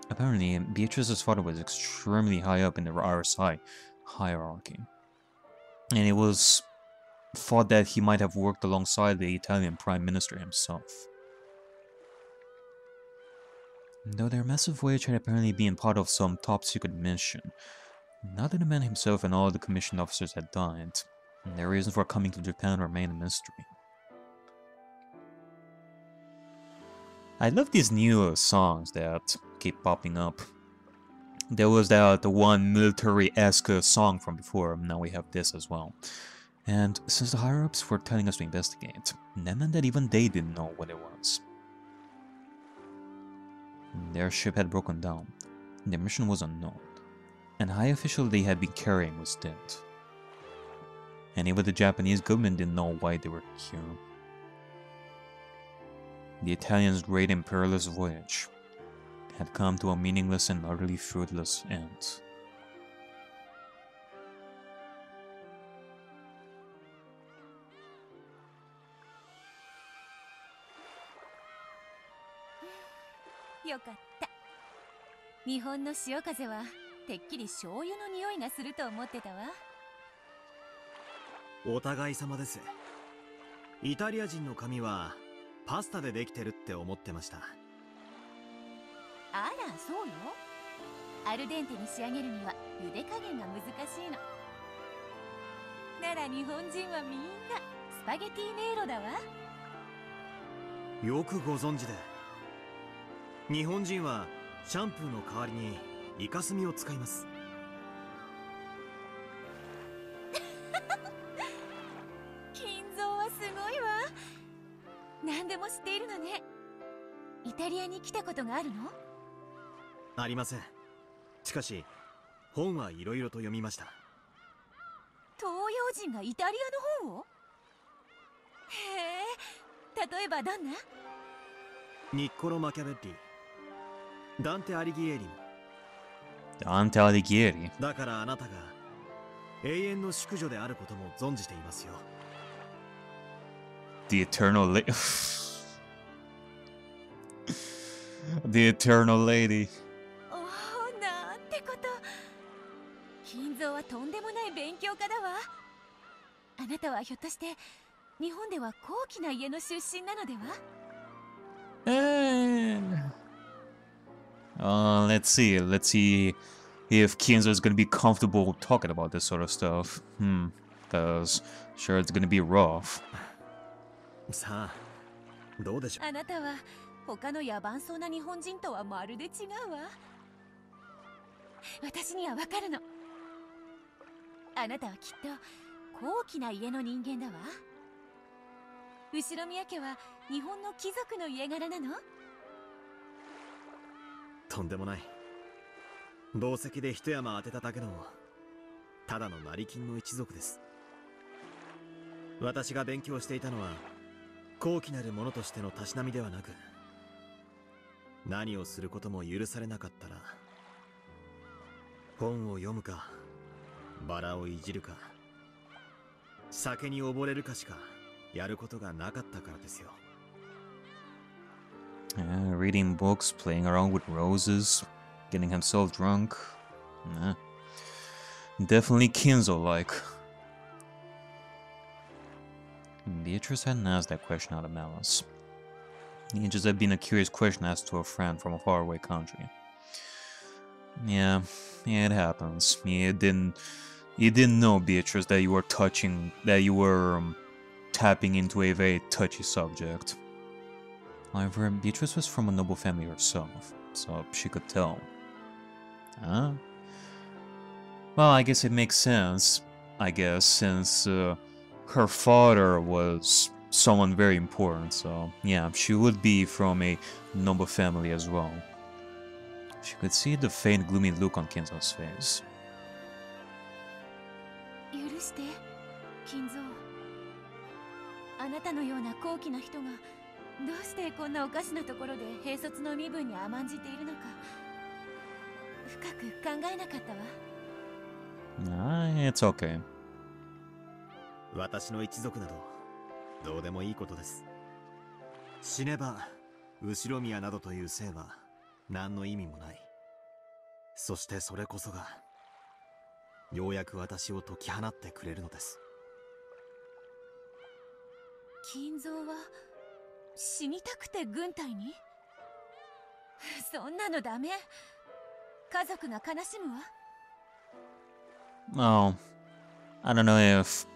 Apparently, Beatrice's father was extremely high up in the RSI hierarchy, and it was thought that he might have worked alongside the Italian Prime Minister himself. Though their massive voyage had apparently been part of some top-secret mission, now that the man himself and all the commissioned officers had died, their reasons for coming to Japan remained a mystery. I love these new songs that keep popping up. There was the one military-esque song from before, now we have this as well. And since the higher-ups were telling us to investigate, that meant that even they didn't know what it was. Their ship had broken down, their mission was unknown, and high official they had been carrying was dead. And even the Japanese government didn't know why they were here. The Italians' great and perilous voyage had come to a meaningless and utterly fruitless end.よかった。日本の潮風はてっきり醤油の匂いがすると思ってたわ。お互い様です。イタリア人の髪はパスタでできてるって思ってました。あら、そうよ。アルデンテに仕上げるには茹で加減が難しいの。なら日本人はみんなスパゲティネイロだわ。よくご存知で。日本人はシャンプーの代わりにイカスミを使います。金蔵はすごいわ。何でも知っているのね。イタリアに来たことがあるの？ありません。しかし本はいろいろと読みました。東洋人がイタリアの本を？へえ、例えばどんな？ニッコロ・マキャベッリ、ダンテ・アリギエリも。ダンテ・アリギエリ。だからあなたが永遠の淑女であることも存じていますよ。The Eternal Lady. The Eternal Lady. おお、なんてこと。金蔵はとんでもない勉強家だわ。あなたはひょっとして日本では高貴な家の出身なのでは？Let's see if Kinzo is gonna be comfortable talking about this sort of stuff. Cause sure it's gonna be rough. さあ、どうでしょう。あなたは他の野蛮そうな日本人とはまるで違うわ。私にはわかるの。あなたはきっと高貴な家の人間だわ。後宮家は日本の貴族の家柄なの？とんでもない。紡績で一山当てただけのただの成金の一族です。私が勉強していたのは高貴なるものとしてのたしなみではなく、何をすることも許されなかったら本を読むかバラをいじるか酒に溺れるかしかやることがなかったからですよ。Reading books, playing around with roses, getting himself drunk. Definitely Kinzo-like. Beatrice hadn't asked that question out of malice. It just had been a curious question asked to a friend from a faraway country. Yeah, it happens. You didn't know, Beatrice, that you were tapping into a very touchy subject. However, Beatrice was from a noble family herself, so she could tell. Huh? Well, I guess it makes sense, since her father was someone very important, so yeah, she would be from a noble family as well. She could see the faint, gloomy look on Kinzo's face. 許して、金蔵。あなたのような高貴な人がどうしてこんなおかしなところで兵卒の身分に甘んじているのか深く考えなかったわ。It's okay. 私の一族などどうでもいいことです。死ねば後宮などという姓は何の意味もない。そしてそれこそがようやく私を解き放ってくれるのです。金蔵は死にたくて軍隊に？そんなのダメ。家族が悲しむわ。Well, I don't know if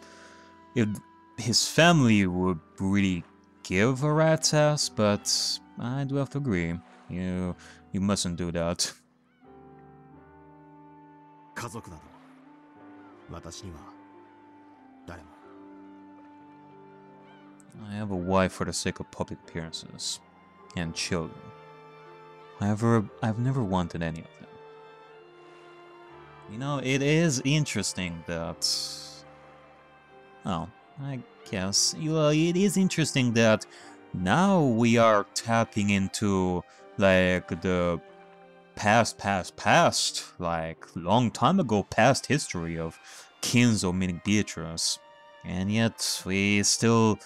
his family would really give a rat's ass, but I do have to agree. You mustn't do that. 家族など私には誰も。 I have a wife for the sake of public appearances and children. However, I've never wanted any of them. You know, it is interesting that... Oh, I guess. Well, it is interesting that now we are tapping into, like, the past, like, long time ago past history of Kinzo meaning Beatrice. And yet, we still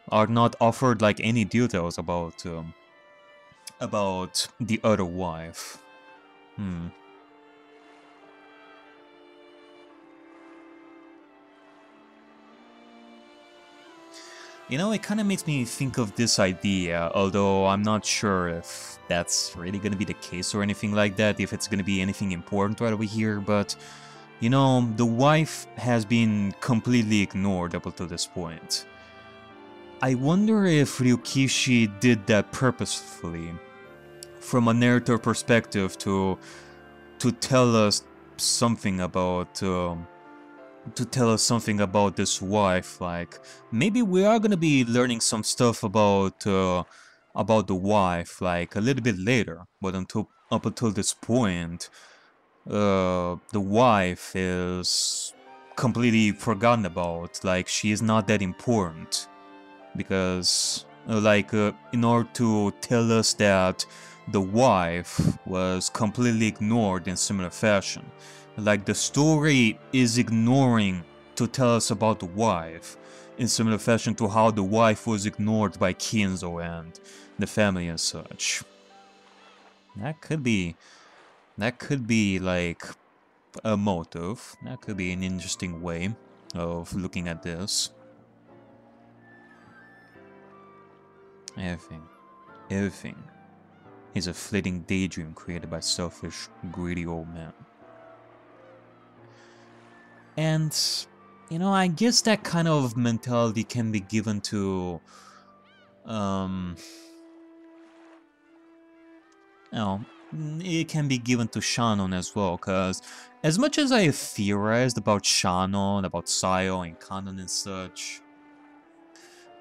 are not offered, like, any details about the other wife. You know, it kind of makes me think of this idea, although I'm not sure if that's really going to be the case or anything like that, if it's going to be anything important right over here, but, you know, the wife has been completely ignored up until this point. I wonder if Ryukishi did that purposefully, from a narrator perspective, to tell us something about this wife. Like, maybe we are gonna be learning some stuff about the wife, like, a little bit later, but up until this point, the wife is completely forgotten about. Like, she is not that important, because in order to tell us that the wife was completely ignored in similar fashion, like, the story is ignoring to tell us about the wife in similar fashion to how the wife was ignored by Kinzo and the family and such. That could be like a motive. That could be an interesting way of looking at this. Everything is a fleeting daydream created by selfish, greedy old men. And, you know, I guess that kind of mentality can be given to, it can be given to Shannon as well, because as much as I theorized about Shannon, about Sayo and Kanon and such,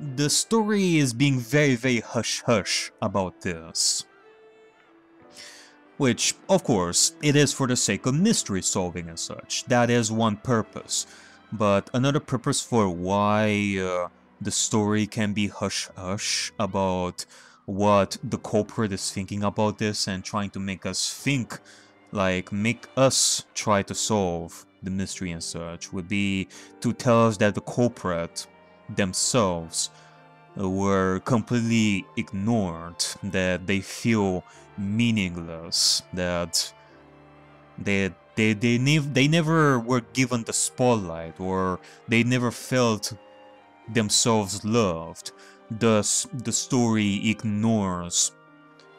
the story is being very, very hush-hush about this. Which, of course, it is for the sake of mystery solving and such. That is one purpose. But another purpose for why the story can be hush-hush about what the culprit is thinking about this and trying to make us think, like, make us try to solve the mystery and such, would be to tell us that the culprit themselves were completely ignored, that they feel meaningless, that they never were given the spotlight, or they never felt themselves loved. Thus, the story ignores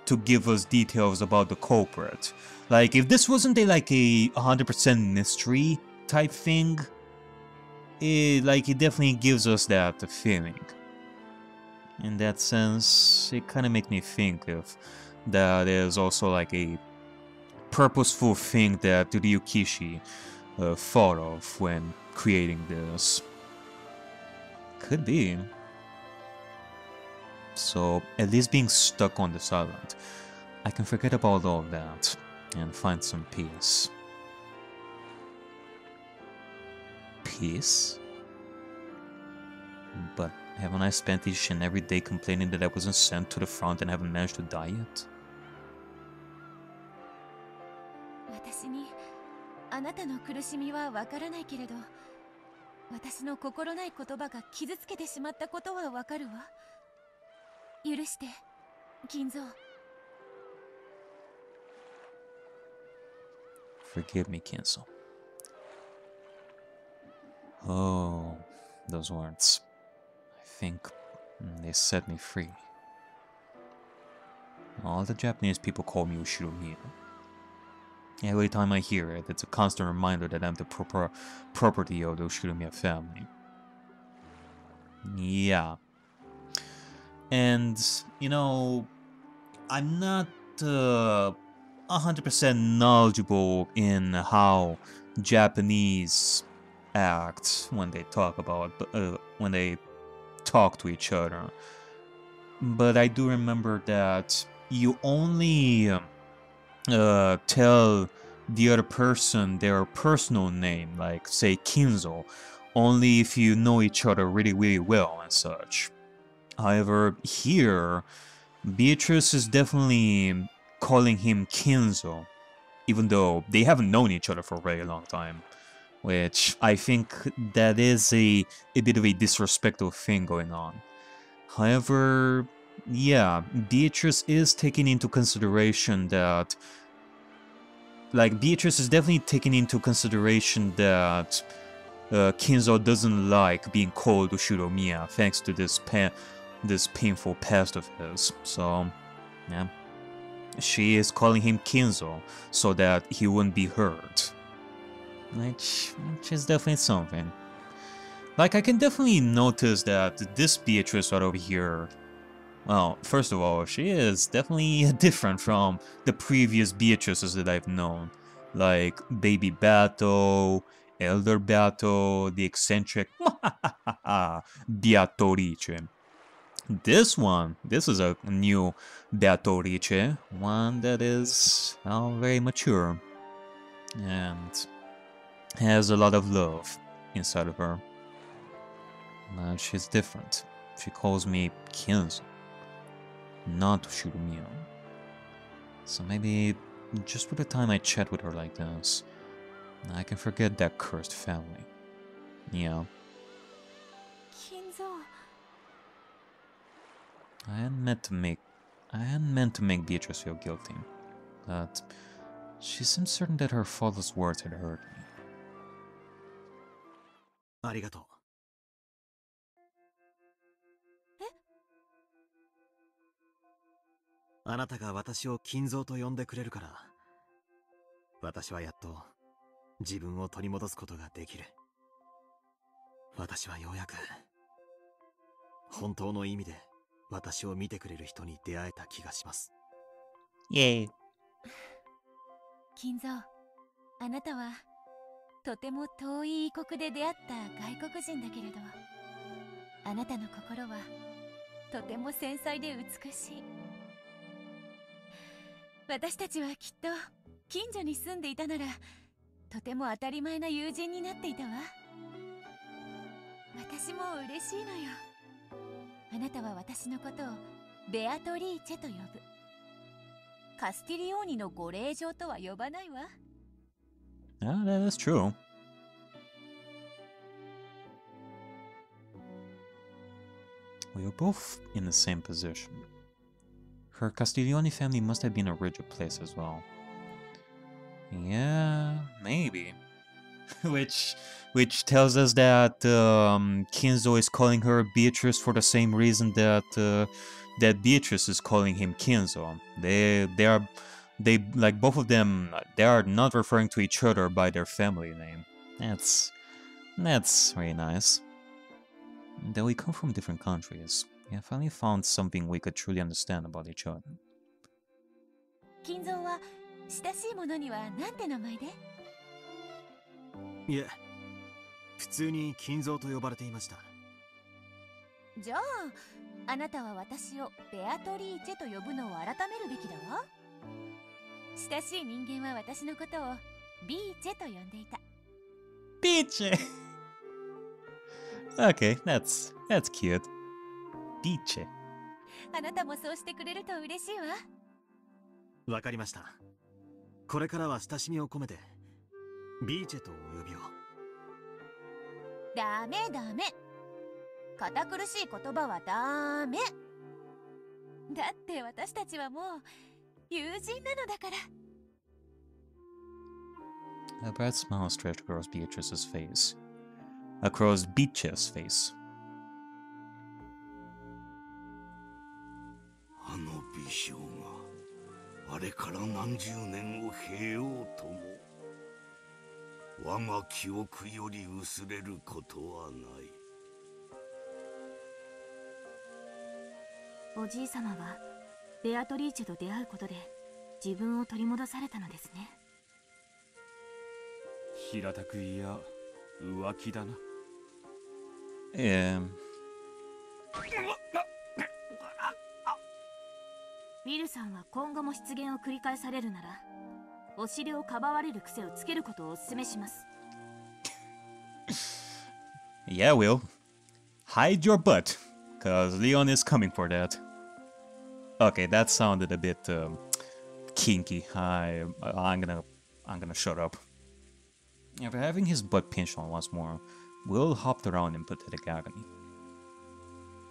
to give us details about the culprit. Like, if this wasn't a 100% mystery type thing, it definitely gives us that feeling. In that sense, it kind of makes me think if that is also like a purposeful thing that Ryukishi thought of when creating this. Could be. So, at least being stuck on this island, I can forget about all of that and find some peace. Peace? But haven't I spent each and every day complaining that I wasn't sent to the front and haven't managed to die yet? 私にあなたの苦しみはわからないけれど、私の心ない言葉が傷つけてしまったことはわかるわ。許して、金蔵。Forgive me, Kinzo. Oh, those words. I think they set me free. All the Japanese people call me Ushiromiya. Every time I hear it, it's a constant reminder that I'm the property of the Ushiromiya family. Yeah. And, you know, I'm not 100% knowledgeable in how Japanese act when they talk when they talk to each other. But I do remember that you only tell the other person their personal name, like say Kinzo, only if you know each other really, really well and such. However, here, Beatrice is definitely calling him Kinzo, even though they haven't known each other for a very long time, which I think that is a bit of a disrespectful thing going on. However, yeah, Beatrice is taking into consideration that, Beatrice is definitely taking into consideration that Kinzo doesn't like being called Ushiromiya thanks to this painful past of his. So, yeah. She is calling him Kinzo so that he wouldn't be hurt. Which is definitely something. I can definitely notice that this Beatrice right over here, well, first of all, she is definitely different from the previous Beatrices that I've known. Like Baby Bato, Elder Bato, the eccentric Beatrice. This is a new Beatrice, one that is very mature and has a lot of love inside of her. But she's different. She calls me Kinzo, not Ushiromiya. So maybe just for the time I chat with her like this, I can forget that cursed family. Yeah. Kinzo. I hadn't meant to make Beatrice feel guilty, but she seemed certain that her father's words had hurt me. ありがとう。あなたが私を金蔵と呼んでくれるから、私はやっと自分を取り戻すことができる。私はようやく本当の意味で私を見てくれる人に出会えた気がします。イエーイ。金蔵、あなたはとても遠い異国で出会った外国人だけれど、あなたの心はとても繊細で美しい。私たちはきっと近所に住んでいたならとても当たり前な友人になっていたわ。私も嬉しいのよ。あなたは私のことをベアトリーチェと呼ぶ。カスティリオーニのご令嬢とは呼ばないわ。Ah, that is true. We were both in the same position. Her Castiglione family must have been a rigid place as well. Yeah, maybe. which tells us that Kinzo is calling her Beatrice for the same reason that that Beatrice is calling him Kinzo. They like both of them. They are not referring to each other by their family name. That's really nice. That we come from different countries. We have finally found something we could truly understand about each other. Kinzo は親しいものにはなんて名前で？いえ、普通に金蔵と呼ばれていました。じゃあ、あなたは私をベアトリーチェと呼ぶのを改めるべきだわ。親しい人間は私のことをビーチェと呼んでいた。Beatrice! Okay, that's cute. Beatrice. あなたもそうしてくれると嬉しいわ。わかりました。これからは親しみを込めてビーチェとお呼びを。ダメダメ。堅苦しい言葉はダメ。だって私たちはもう友人なのだから。A bright smile stretched across Beatrice's face. Across Beatrice's face. あの美少があれから何十年を経ようとも我が記憶より薄れることはない。おじい様はベアトリーチェと出会うことで自分を取り戻されたのですね。平たく言や浮気だな。ウィルさんは今後も出現を繰り返されるならお尻をかばわれる癖をつけることをお勧めします。Yeah, Will. Hide your butt, cause Leon is coming for that. Okay, that sounded a bit kinky. I'm gonna shut up. After having his butt pinched on once more, Will hopped around in pathetic agony.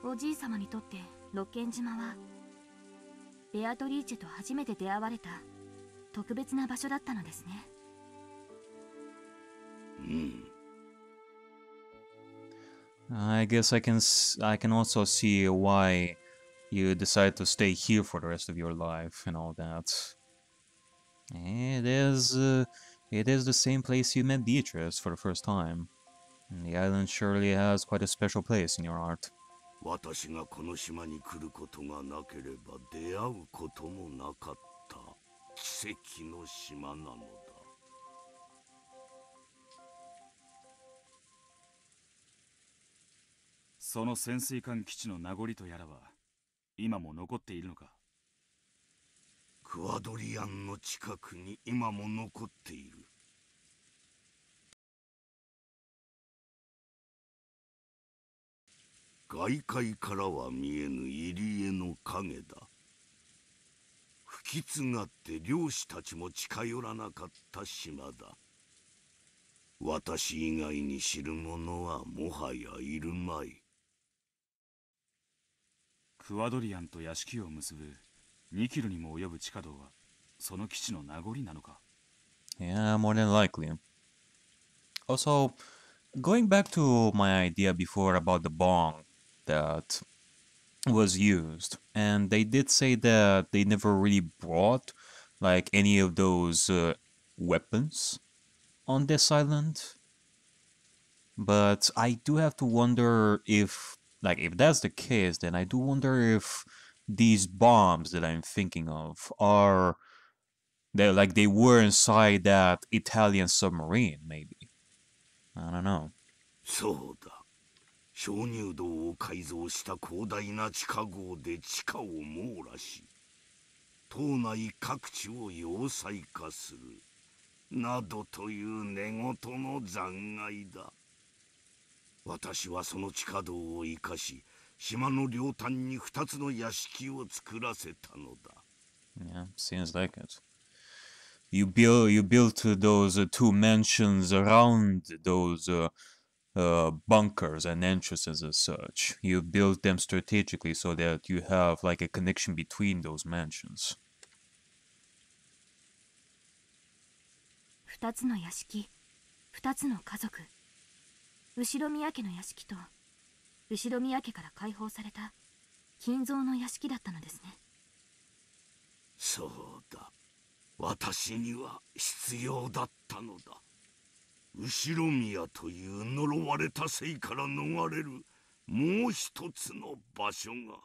おじい様にとってロッケン島はベアトリーチェと初めて出会われた特別な場所だったのですね。I guess I can also see why you decide to stay here for the rest of your life and all that. It is the same place you met Beatrice for the first time. And the island surely has quite a special place in your heart. 私がこの島に来ることがなければ出会うこともなかった奇跡の島なのだ。その潜水艦基地の名残とやらは今も残っているのか。クワドリアンの近くに今も残っている。外界からは見えぬ入り江の影だ。不吉がって漁師たちも近寄らなかった島だ。私以外に知る者はもはやいるまい。クワドリアンと屋敷を結ぶ2キロにも及ぶ地下道はその基地の名残なのか。 Yeah, more than likely. Also, going back to my idea before about the bong that was used, and they did say that they never really brought like any of those weapons on this island. But I do have to wonder if that's the case, then I do wonder if these bombs that I'm thinking of are they were inside that Italian submarine, maybe. I don't know. そうだ。鍾乳洞を改造した広大な地下壕で地下を網羅し、島内各地を要塞化するなどという寝言の残骸だ。私はその地下道を生かし、島の両端に2つの屋敷を作らせたのだ。Yeah, seems like it. You built those two mansions around those bunkers and entrances as such. You built them strategically so that you have like a connection between those mansions. 2つの屋敷、2つの家族。後宮家の屋敷と後宮家から解放された金蔵の屋敷だったのですね。そうだ。私には必要だったのだ。後宮という呪われた生から逃れるもう一つの場所が。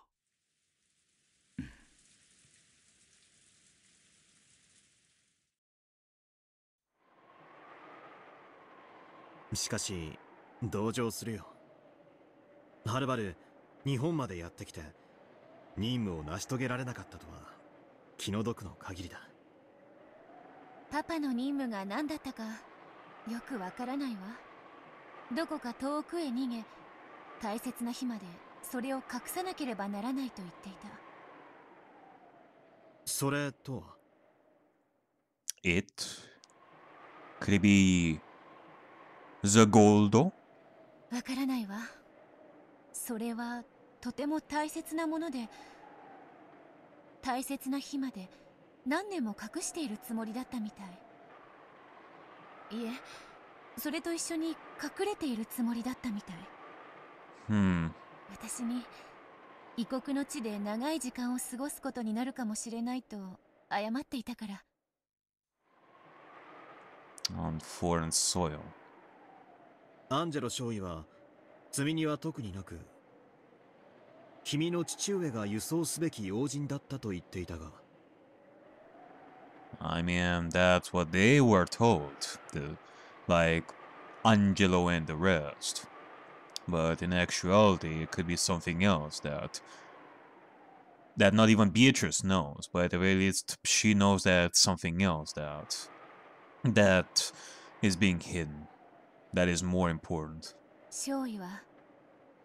しかし同情するよ。はるばる日本までやってきて任務を成し遂げられなかったとは気の毒の限りだ。パパの任務が何だったかよくわからないわ。どこか遠くへ逃げ、大切な日までそれを隠さなければならないと言っていた。それとは It could it be the gold? わからないわ。それはとても大切なもので、大切な日まで何年も隠しているつもりだったみたい。いえ、それと一緒に隠れているつもりだったみたい。私に異国の地で長い時間を過ごすことになるかもしれないと謝っていたから。On foreign soil. アンジェロ少尉は罪には特になく、君の父上が輸送すべき要人だったと言っていたが。I mean, that's what they were told. Like, Angelo and the rest. But in actuality, it could be something else that not even Beatrice knows. But at the very least, she knows that something else that is being hidden. That is more important. 少尉は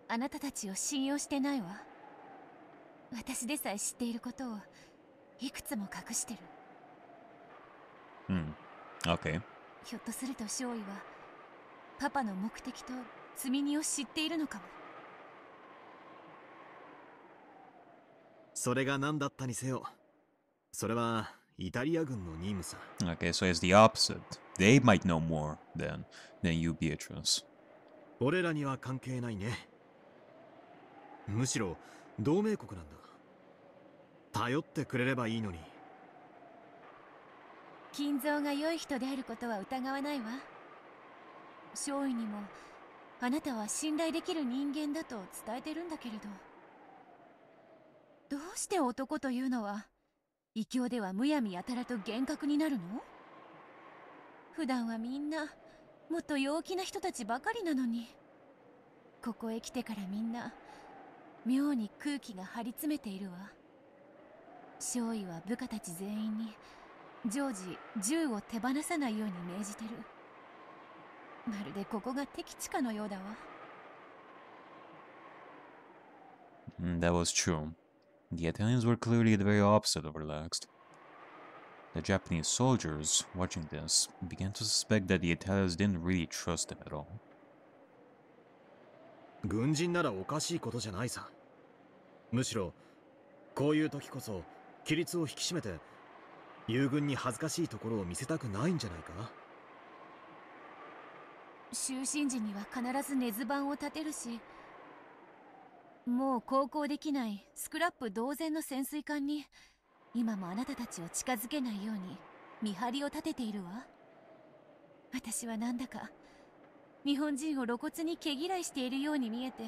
あなたたちを信用してないわ。私でさえ知っていることをいくつも隠してる。Okay. ひょっとすると少尉はパパの目的と積み荷を知っているのかも。それが何だったにせよ、それはイタリア軍の任務さ。Okay, so it's the opposite. They might know more than you, Beatrice. 俺らには関係ないね。むしろ同盟国なんだ。頼ってくれればいいのに。金蔵が良い人であることは疑わないわ。少尉にもあなたは信頼できる人間だと伝えてるんだけれど、どうして男というのは異教ではむやみやたらと厳格になるの？普段はみんなもっと陽気な人たちばかりなのに、ここへ来てからみんな妙に空気が張り詰めているわ。少尉は部下たち全員に常時銃を手放さないように命じてる。まるでここが敵地かのようだわ。That was true. The Italians were clearly the very opposite of relaxed. The Japanese soldiers, watching this, began to suspect that the Italians didn't really trust them at all. 軍人ならおかしいことじゃないさ。むしろこういう時こそ規律を引き締めて友軍に恥ずかしいところを見せたくないんじゃないか。就寝時には必ず根津板を立てるし、もう航行できないスクラップ同然の潜水艦に今もあなたたちを近づけないように見張りを立てているわ。私はなんだか日本人を露骨に毛嫌いしているように見えて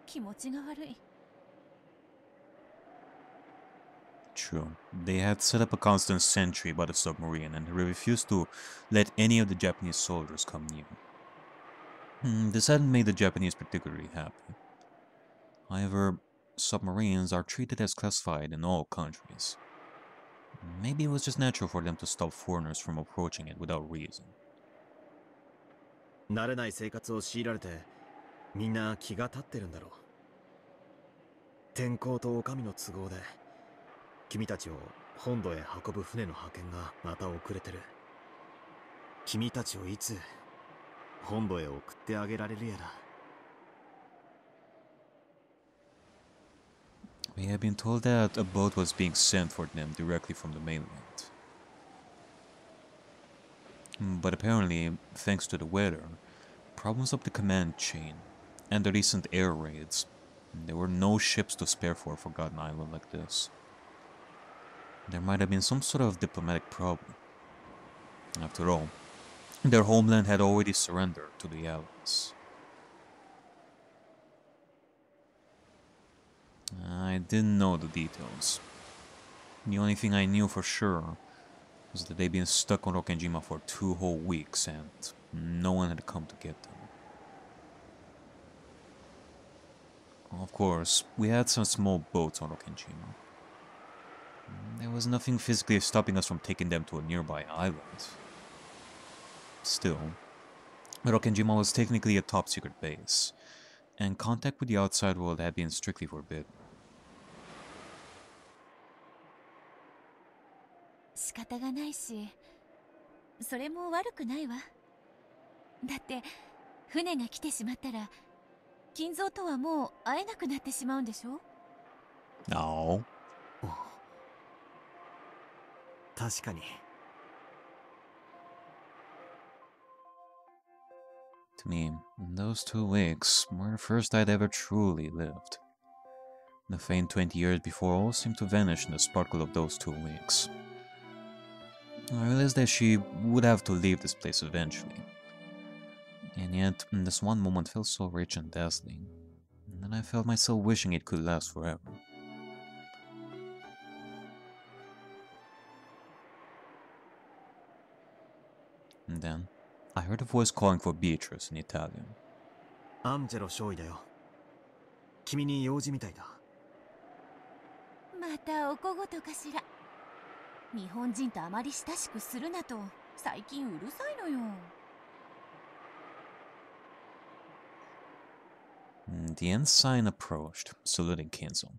気持ちが悪い。True. They had set up a constant sentry by the submarine and refused to let any of the Japanese soldiers come near. This hadn't made the Japanese particularly happy. However, submarines are treated as classified in all countries. Maybe it was just natural for them to stop foreigners from approaching it without reason. 慣れない生活を強いられてみんな気が立ってるんだろう。天候と女将の都合で君たちを本土へ運ぶ船の派遣がまた遅れてる。君たちをいつ本土へ送ってあげられるやら。We had been told that a boat was being sent for them directly from the mainland. But apparently, thanks to the weather, problems up the command chain, and the recent air raids, there were no ships to spare for a forgotten island like this. There might have been some sort of diplomatic problem. After all, their homeland had already surrendered to the Allies. I didn't know the details. The only thing I knew for sure was that they'd been stuck on Rokkenjima for 2 whole weeks and no one had come to get them. Of course, we had some small boats on Rokkenjima. There was nothing physically stopping us from taking them to a nearby island. Still, Rokkenjima was technically a top-secret base, and contact with the outside world had been strictly forbidden. 仕方がないし、それも悪くないわ。だって船が来てしまったら金蔵とはもう会えなくなってしまうんでしょ。No. 確かに。To me, those 2 weeks were the first I'd ever truly lived. The faint 20 years before all seemed to vanish in the sparkle of those 2 weeks. I realized that she would have to leave this place eventually. And yet, this one moment felt so rich and dazzling, and I felt myself wishing it could last forever. And then, I heard a voice calling for Beatrice in Italian. Angelo Shoeiだよ。君に用事みたいだ。またお小言かしら。日本人とあまり親しくするなと最近うるさいのよ。The ensign approached, saluting Kenzo.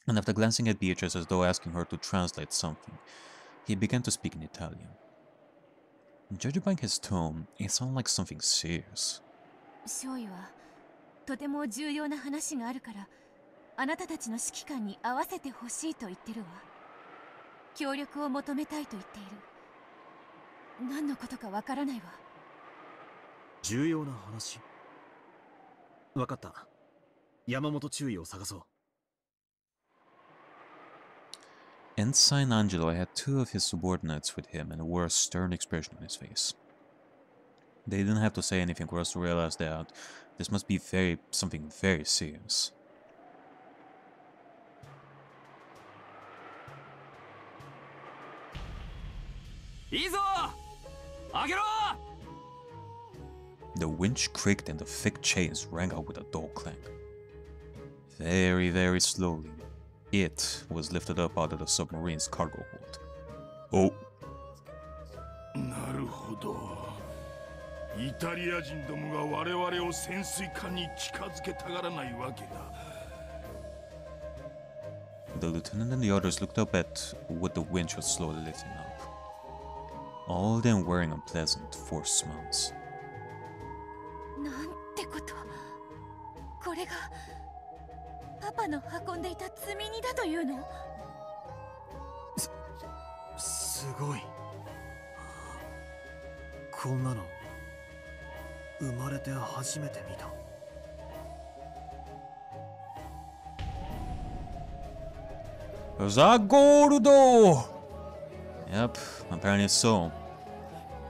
And after glancing at Beatrice as though asking her to translate something, he began to speak in Italian. Judging by his tone, it sounded like something serious. 少尉はとても重要な話があるからあなたたちの指揮官に合わせてほしいと言ってるわ。協力を求めたいと言っている。何のことかわからないわ。重要な話？わかった。山本中尉を探そう。Ensign Angelo had two of his subordinates with him and wore a stern expression on his face. They didn't have to say anything for us to realize that this must be something very serious. The winch creaked and the thick chains rang out with a dull clank. Very, very slowly, it was lifted up out of the submarine's cargo hold. Oh. なるほど。イタリア人どもが我々を潜水艦に近づけたがらないわけだ。The lieutenant and the others looked up at what the winch was slowly lifting up. All of them wearing unpleasant, forced smiles. なんてこと。これがパパの運んでいた積み荷だというの？すごい。こんなの生まれて初めて見た。The gold! Yep, apparently so.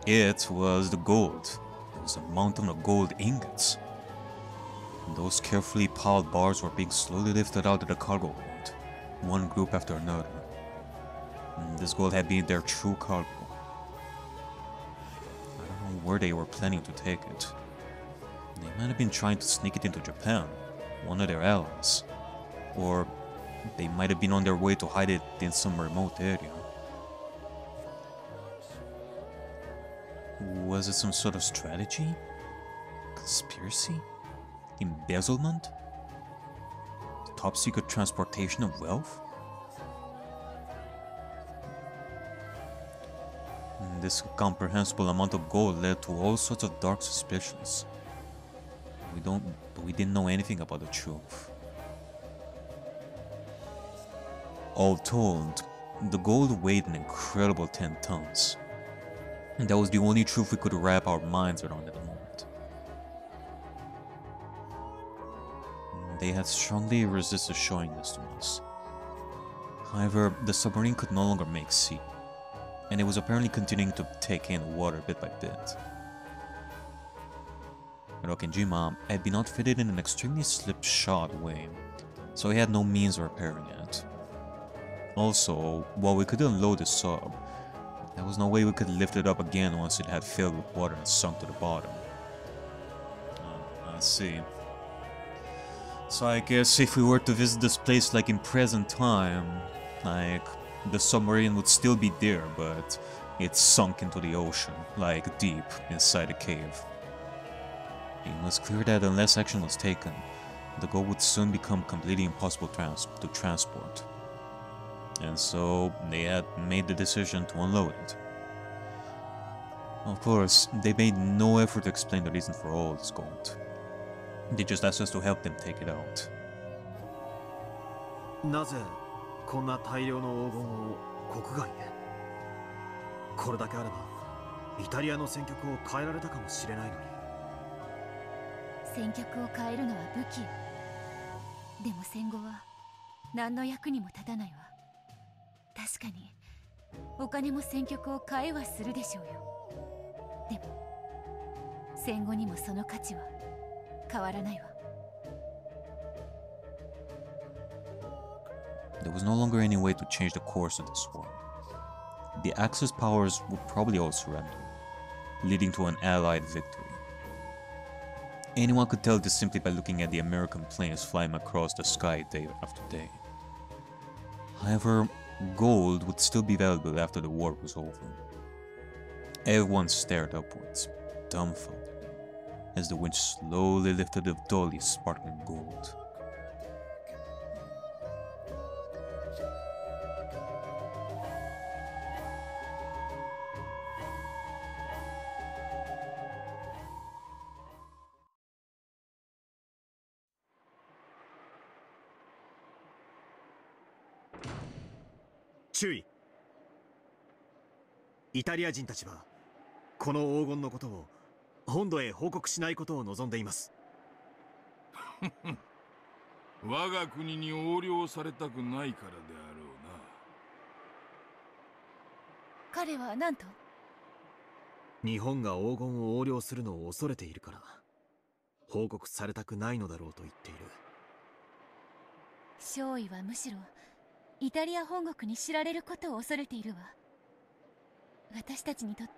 It was the gold. It was a mountain of gold ingots. Those carefully piled bars were being slowly lifted out of the cargo hold, one group after another. This gold had been their true cargo. I don't know where they were planning to take it. They might have been trying to sneak it into Japan, one of their allies. Or they might have been on their way to hide it in some remote area. Was it some sort of strategy? Conspiracy? Embezzlement? Top secret transportation of wealth? This incomprehensible amount of gold led to all sorts of dark suspicions. We didn't know anything about the truth. All told, the gold weighed an incredible 10 tons. And that was the only truth we could wrap our minds around at the moment. They had strongly resisted showing this to us. However, the submarine could no longer make sea, and it was apparently continuing to take in water bit by bit. Rokkenjima had been outfitted in an extremely slipshod way, so he had no means of repairing it. Also, while we could unload the sub, there was no way we could lift it up again once it had filled with water and sunk to the bottom. I see. So I guess if we were to visit this place like in present time, like the submarine would still be there, but it's sunk into the ocean, like deep inside a cave. It was clear that unless action was taken, the gold would soon become completely impossible to transport. And so they had made the decision to unload it. Of course, they made no effort to explain the reason for all this gold. They just asked us to help them take it out. なぜこんな大量の黄金を国外へ？これだけあればイタリアの戦局を変えられたかもしれないのに。戦局を変えるのは武器よ。でも戦後は何の役にも立たないわ。確かにお金も戦局を変えはするでしょうよ。でも戦後にもその価値は変わらないわ。 There was no longer any way to change the course of this war. The Axis powers would probably all surrender, leading to an Allied victory. Anyone could tell this simply by looking at the American planes flying across the sky day after day. However, gold would still be valuable after the war was over. Everyone stared upwards, dumbfounded, as the wind slowly lifted the dully sparkling gold. Chiru. イタリア人たちはこの黄金のことを本土へ報告しないことを望んでいます。我が国に横領されたくないからであろうな。彼は何と？日本が黄金を横領するのを恐れているから報告されたくないのだろうと言っている。少尉はむしろイタリア本国に知られることを恐れているわ。私たちにとって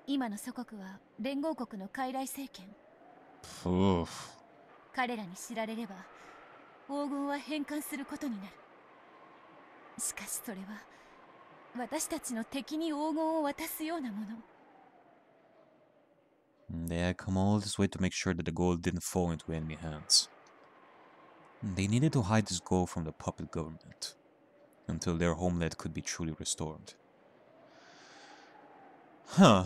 今の祖国は連合国の傀儡政権。彼らに知られれば黄金は返還することになる。しかしそれは私たちの敵に黄金を渡すようなもの。They had come all this way to make sure that the gold didn't fall into enemy hands. They needed to hide this gold from the puppet government until their homeland could be truly restored. Huh.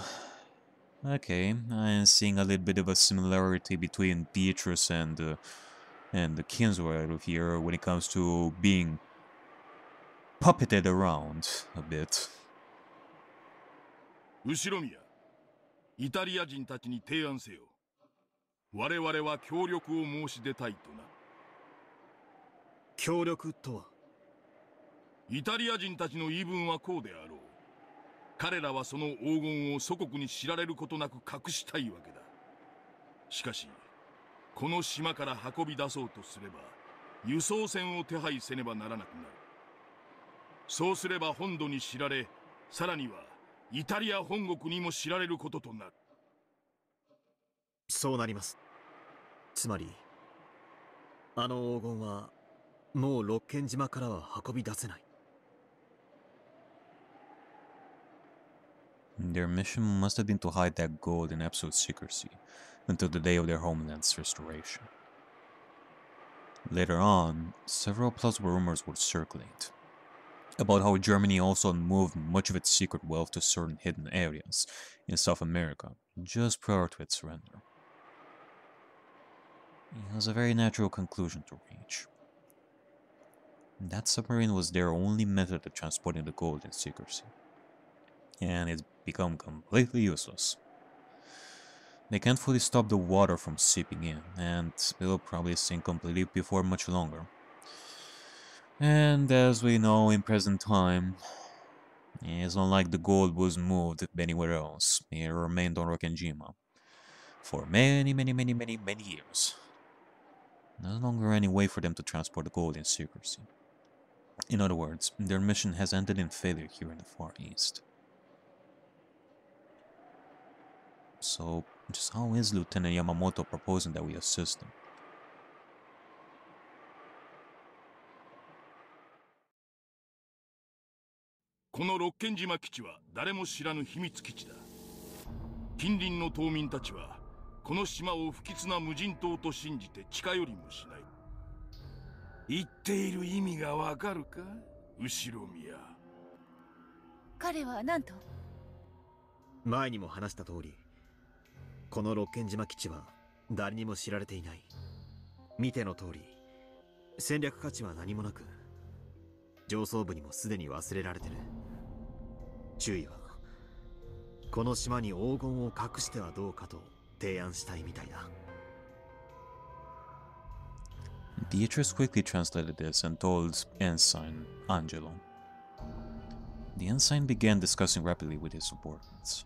Okay, I'm seeing a little bit of a similarity between Beatrice and the Kinsler here when it comes to being puppeted around a bit. 後ろ宮、イタリア人たちに提案せよ。我々は協力を申し出たいとな。協力とは？イタリア人たちの言い分はこうであろう。彼らはその黄金を祖国に知られることなく隠したいわけだ。しかしこの島から運び出そうとすれば輸送船を手配せねばならなくなる。そうすれば本土に知られ、さらにはイタリア本国にも知られることとなる。そうなります。つまりあの黄金はもう六軒島からは運び出せない。Their mission must have been to hide that gold in absolute secrecy until the day of their homeland's restoration. Later on, several plausible rumors would circulate about how Germany also moved much of its secret wealth to certain hidden areas in South America just prior to its surrender. It was a very natural conclusion to reach. That submarine was their only method of transporting the gold in secrecy, and it's become completely useless. They can't fully stop the water from seeping in, and it'll probably sink completely before much longer. And as we know in present time, it's not like the gold was moved anywhere else. It remained on Rokkenjima for many years. There's no longer any way for them to transport the gold in secrecy. In other words, their mission has ended in failure here in the Far East. So, just how is Lieutenant Yamamoto proposing that we assist him? この六軒島基地は誰も知らぬ秘密基地だ。近隣の島民たちはこの島を不吉な無人島と信じて近寄りもしない。言っている意味がわかるか、後ろ宮。彼は何と？前にも話した通り、この六軒島基地は誰にも知られていない。見ての通り、戦略価値は何もなく、上層部にもすでに忘れられてる。注意はこの島に黄金を隠してはどうかと提案したいみたいだ。Beatrice quickly translated this and told Ensign Angelo. The ensign began discussing rapidly with his subordinates.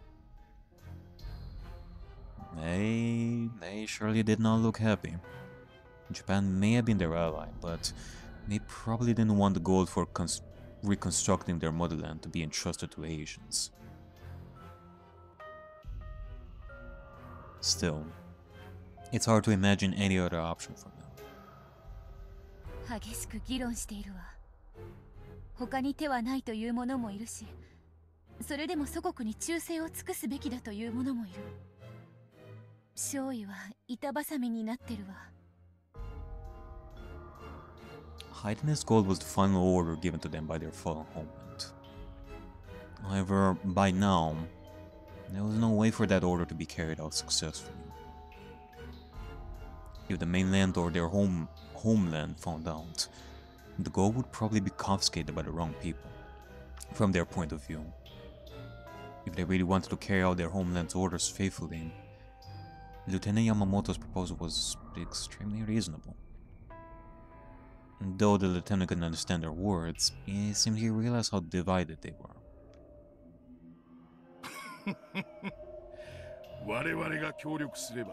They surely did not look happy. Japan may have been their ally, but they probably didn't want the gold for reconstructing their motherland to be entrusted to Asians. Still, it's hard to imagine any other option for them. 激しく議論しているわ。他に手はないという者もいるし、それでも祖国に忠誠を尽くすべきだという者もいる。少尉は板挟みになってるわ。Hiding his gold was the final order given to them by their fallen homeland. However, by now, there was no way for that order to be carried out successfully. If the mainland or their homeland found out, the gold would probably be confiscated by the wrong people, from their point of view. If they really wanted to carry out their homeland's orders faithfully, Lieutenant Yamamoto's proposal was extremely reasonable. Though the lieutenant couldn't understand their words, it seemed he realized how divided they were. 我々が協力すれば、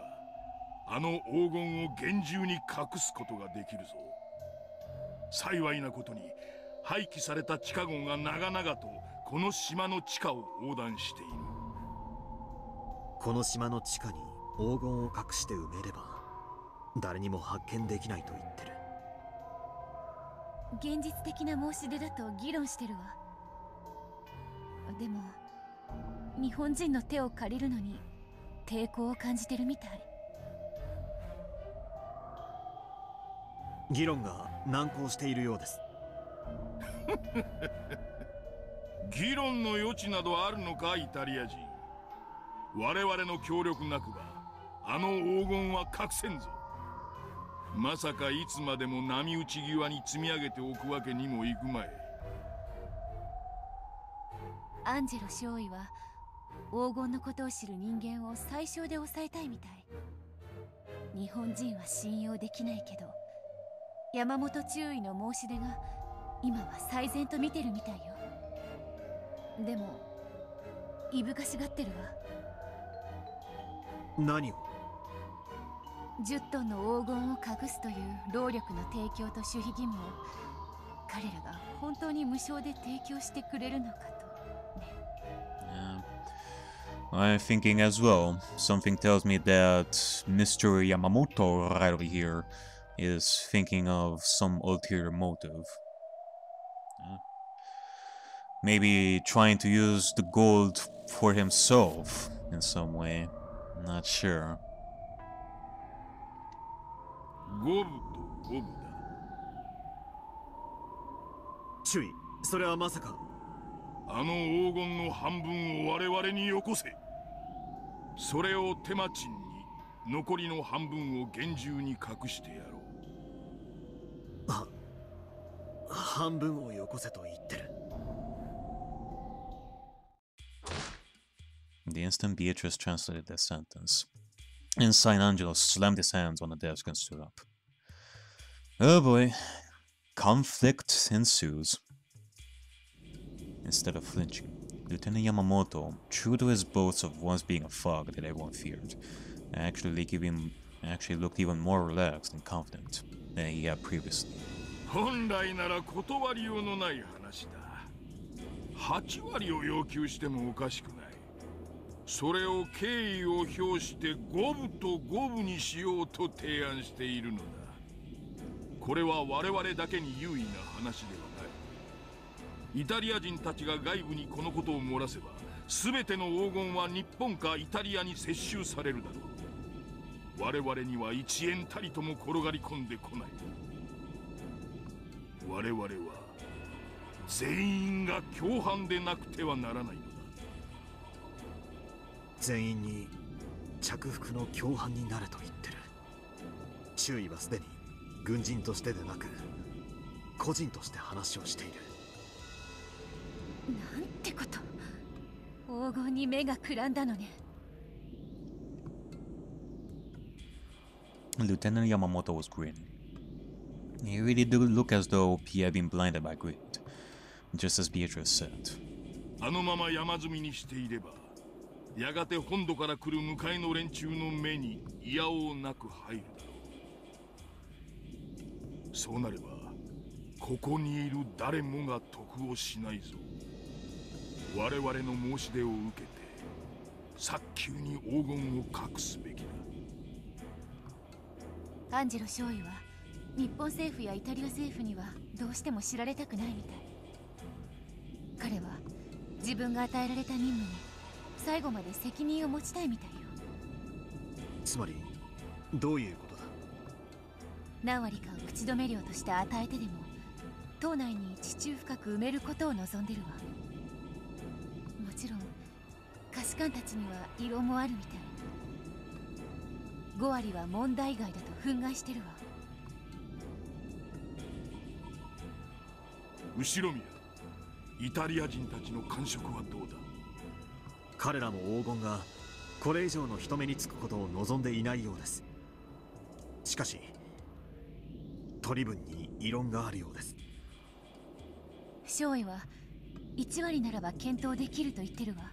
あの黄金を厳重に隠すことができるぞ。幸いなことに、廃棄された地下壕が長々とこの島の地下を横断している。この島の地下に黄金を隠して埋めれば、誰にも発見できないと言ってる。現実的な申し出だと議論してるわ。でも日本人の手を借りるのに抵抗を感じてるみたい。議論が難航しているようです。議論の余地などあるのか、イタリア人。我々の協力なくばあの黄金は隠せんぞ。まさかいつまでも波打ち際に積み上げておくわけにもいくまい。アンジェロ少尉は黄金のことを知る人間を最小で抑えたいみたい。日本人は信用できないけど、山本中尉の申し出が今は最善と見てるみたいよ。でもいぶかしがってるわ。何を10トンの黄金を隠すという労力の提供と守秘義務を彼らが本当に無償で提供してくれるのかとね。I'm thinking as well. Something tells me that Mr. Yamamoto right over here is thinking of some ulterior motive. Maybe trying to use the gold for himself in some way. Not sure. 五分と五分だ。注意、それはまさか。あの黄金の半分を我々によこせ。それを手間賃に残りの半分を厳重に隠してやろう。半分をよこせと言ってる。The instant Beatrice translated that sentence, Ensign Angelo slammed his hands on the desk and stood up. Oh boy, conflict ensues. Instead of flinching, Lieutenant Yamamoto, true to his boasts of once being a thug that everyone feared, actually looked even more relaxed and confident than he had previously. 本来なら断りようのない話だ。8割を要求してもおかしくない。それを敬意を表して五分と五分にしようと提案しているのだ。これは我々だけに有意な話ではない。イタリア人たちが外部にこのことを漏らせば、全ての黄金は日本かイタリアに接収されるだろう。我々には1円たりとも転がり込んでこない。我々は全員が共犯でなくてはならないのだ。全員に着服の共犯になれと言ってる。周囲はすでに軍人としてでなく個人として話をしている。なんてこと。黄金に目がくらんだのね。Lieutenant Yamamoto was grinning. He really did look as though he had been blinded by greed, just as Beatrice said. あのまま山積みにしていれば、やがて本土から来る向かいの連中の目にいやおうなく入るだろう。そうなればここにいる誰もが得をしないぞ。我々の申し出を受けて早急に黄金を隠すべきだ。炭治郎少尉は日本政府やイタリア政府にはどうしても知られたくないみたい。彼は自分が与えられた任務に最後まで責任を持ちたいみたいよ。つまりどういうことだ。何割かを口止め料として与えてでも島内に地中深く埋めることを望んでるわ。もちろん下士官たちには異論もあるみたい。5割は問題外だと憤慨してるわ。後ろ宮、イタリア人たちの感触はどうだ。彼らも黄金がこれ以上の人目につくことを望んでいないようです。しかし取り分に異論があるようです。少尉は1割ならば検討できると言ってるわ。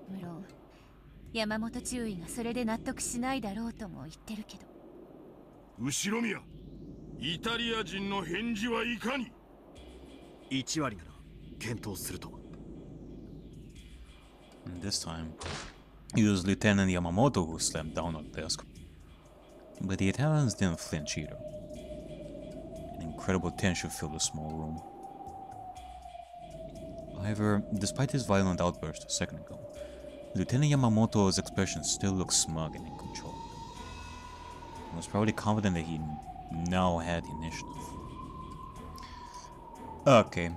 無論山本中尉がそれで納得しないだろうとも言ってるけど。後ろ宮、イタリア人の返事はいかに。1割なら検討すると。And this time, it was Lieutenant Yamamoto who slammed down on the desk. But the Italians didn't flinch either. An incredible tension filled the small room. However, despite his violent outburst a second ago, Lieutenant Yamamoto's expression still looked smug and in control. He was probably confident that he now had the initiative. Okay.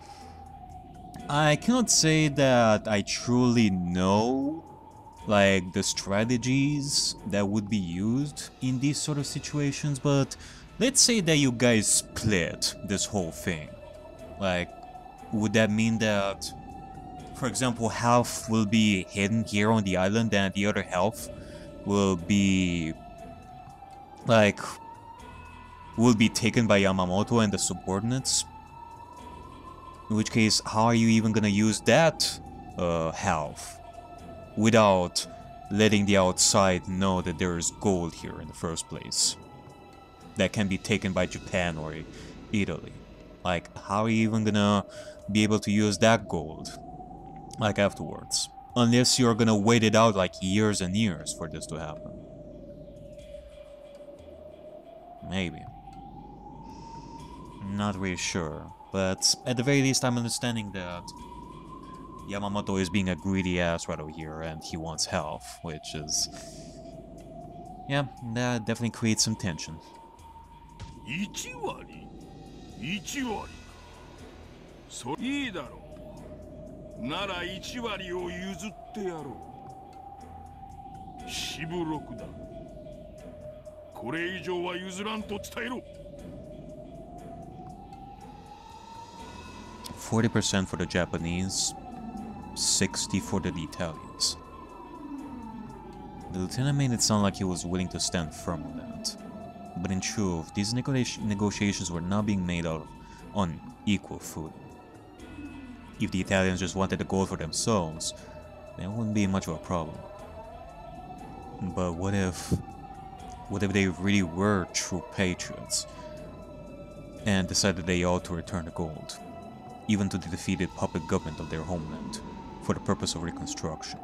I cannot say that I truly know, like, the strategies that would be used in these sort of situations, but let's say that you guys split this whole thing. Like, would that mean that, for example, half will be hidden here on the island and the other half will be, like, will be taken by Yamamoto and the subordinates? In which case, how are you even gonna use that half without letting the outside know that there is gold here in the first place that can be taken by Japan or Italy? Like, how are you even gonna be able to use that gold, like, afterwards? Unless you're gonna wait it out like years and years for this to happen. Maybe. Not really sure. But at the very least, I'm understanding that Yamamoto is being a greedy ass right over here and he wants help, which is... yeah, that definitely creates some tension. 1割 ?1 割そいいだろう。なら1割を譲ってやろう。しぶろくだ。これ以上は譲らんと伝えろ。40% for the Japanese, 60% for the Italians. The lieutenant made it sound like he was willing to stand firm on that. But in truth, these negotiations were not being made on equal footing. If the Italians just wanted the gold for themselves, then it wouldn't be much of a problem. But what if they really were true patriots and decided they ought to return the gold, even to the defeated puppet government of their homeland, for the purpose of reconstruction?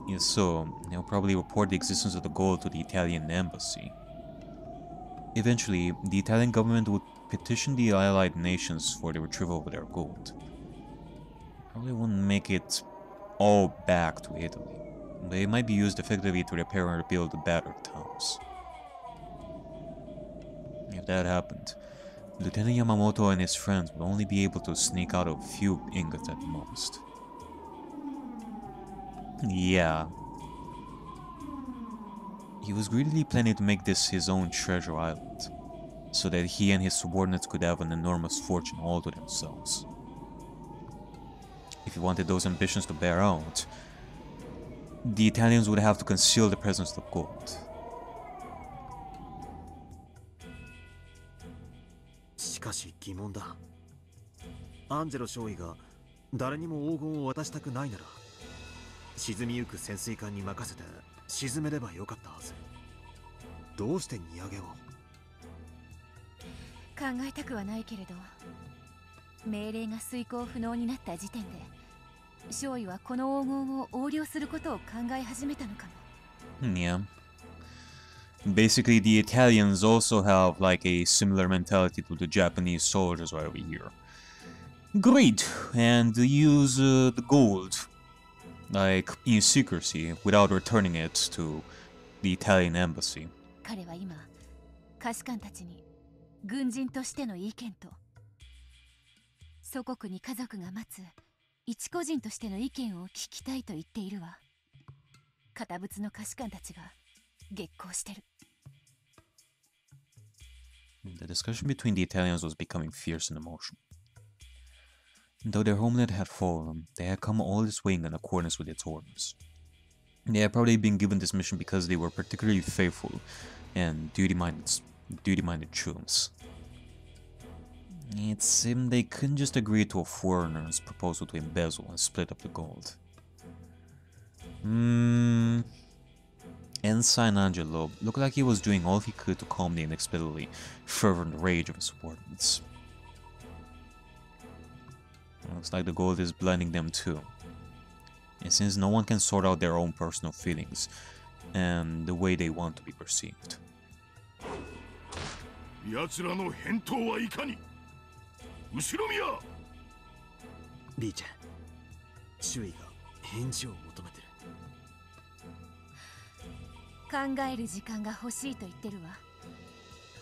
If so, they'll probably report the existence of the gold to the Italian embassy. Eventually, the Italian government would petition the allied nations for the retrieval of their gold. Probably wouldn't make it all back to Italy, but it might be used effectively to repair and rebuild the battered towns. If that happened, Lieutenant Yamamoto and his friends would only be able to sneak out a few ingots at most. Yeah. He was greedily planning to make this his own treasure island, so that he and his subordinates could have an enormous fortune all to themselves. If he wanted those ambitions to bear out, the Italians would have to conceal the presence of gold. しかし疑問だ。アンジェロ少尉が誰にも黄金を渡したくないなら、沈みゆく潜水艦に任せて沈めればよかったはず。どうして荷上げを？考えたくはないけれど、命令が遂行不能になった時点で少尉はこの黄金を横領することを考え始めたのかも。Yeah. Basically, the Italians also have like a similar mentality to the Japanese soldiers right over here. Great, and use the gold, like in secrecy, without returning it to the Italian embassy. 彼は今、下士官たちに軍人としての意見と、祖国に家族が待つ一個人としての意見を聞きたいと言っているわ。堅物の下士官たちが激高してる。The discussion between the Italians was becoming fierce in emotion. Though their homeland had fallen, they had come all this way in accordance with its orders. They had probably been given this mission because they were particularly faithful and duty-minded chums. It seemed they couldn't just agree to a foreigner's proposal to embezzle and split up the gold. Ensign Angelo looked like he was doing all he could to calm the inexplicably fervent rage of his subordinates. Looks like the gold is blinding them too. And since no one can sort out their own personal feelings and the way they want to be perceived. 奴らの返答はいかに？後ろ宮！リーチェ、周囲が返事を求めてる。考える時間が欲しいと言ってるわ。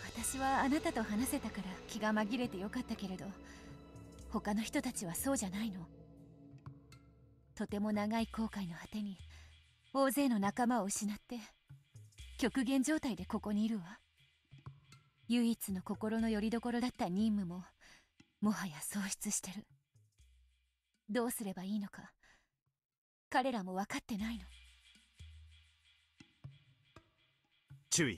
私はあなたと話せたから気が紛れてよかったけれど、他の人たちはそうじゃないの。とても長い航海の果てに大勢の仲間を失って極限状態でここにいるわ。唯一の心の拠り所だった任務ももはや喪失してる。どうすればいいのか彼らも分かってないの。注意、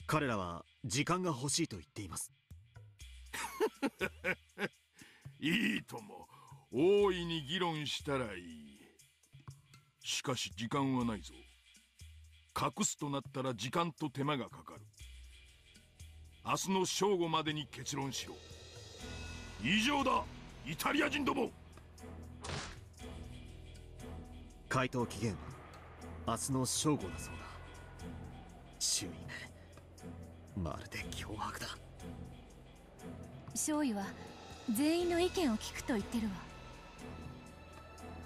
彼らは時間が欲しいと言っています。いいとも、大いに議論したらいい。しかし時間はないぞ。隠すとなったら時間と手間がかかる。明日の正午までに結論しろ。以上だ、イタリア人ども。回答期限は明日の正午だそうだ。周囲め、まるで脅迫だ。少尉は全員の意見を聞くと言ってるわ。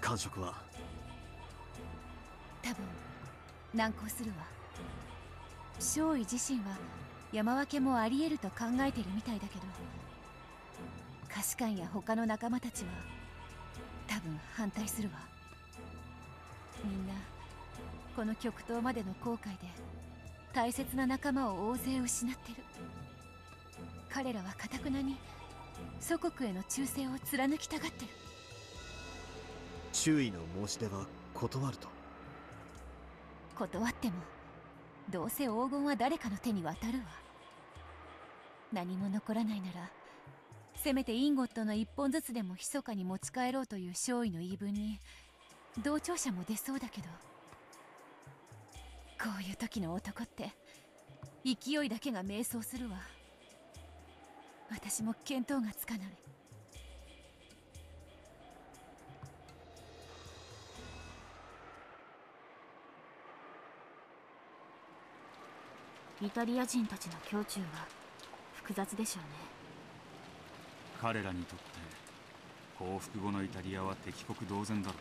感触は多分難航するわ。少尉自身は山分けもあり得ると考えてるみたいだけど、下士官や他の仲間たちは多分反対するわ。みんなこの極東までの航海で大切な仲間を大勢失ってる。彼らは頑なに祖国への忠誠を貫きたがってる。周囲の申し出は断ると？断ってもどうせ黄金は誰かの手に渡るわ。何も残らないならせめてインゴットの一本ずつでも密かに持ち帰ろうという少尉の言い分に同調者も出そうだけど、こういう時の男って勢いだけが迷走するわ。私も見当がつかない。イタリア人たちの胸中は複雑でしょうね。彼らにとって降伏後のイタリアは敵国同然だろ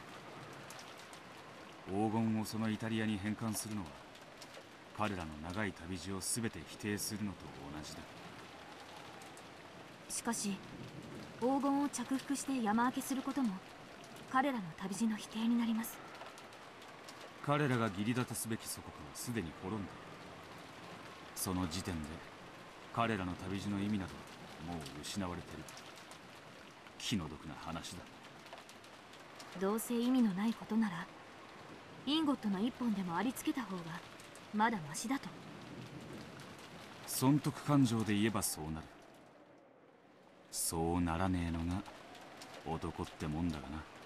う。黄金をそのイタリアに返還するのは彼らの長い旅路を全て否定するのと同じだ。しかし黄金を着服して山分けすることも彼らの旅路の否定になります。彼らが義理立てすべき祖国はすでに滅んだ。その時点で彼らの旅路の意味などもう失われてる。気の毒な話だ。どうせ意味のないことならインゴットの一本でもありつけた方がまだマシだと。損得感情で言えばそうなる。そうならねえのが男ってもんだがな。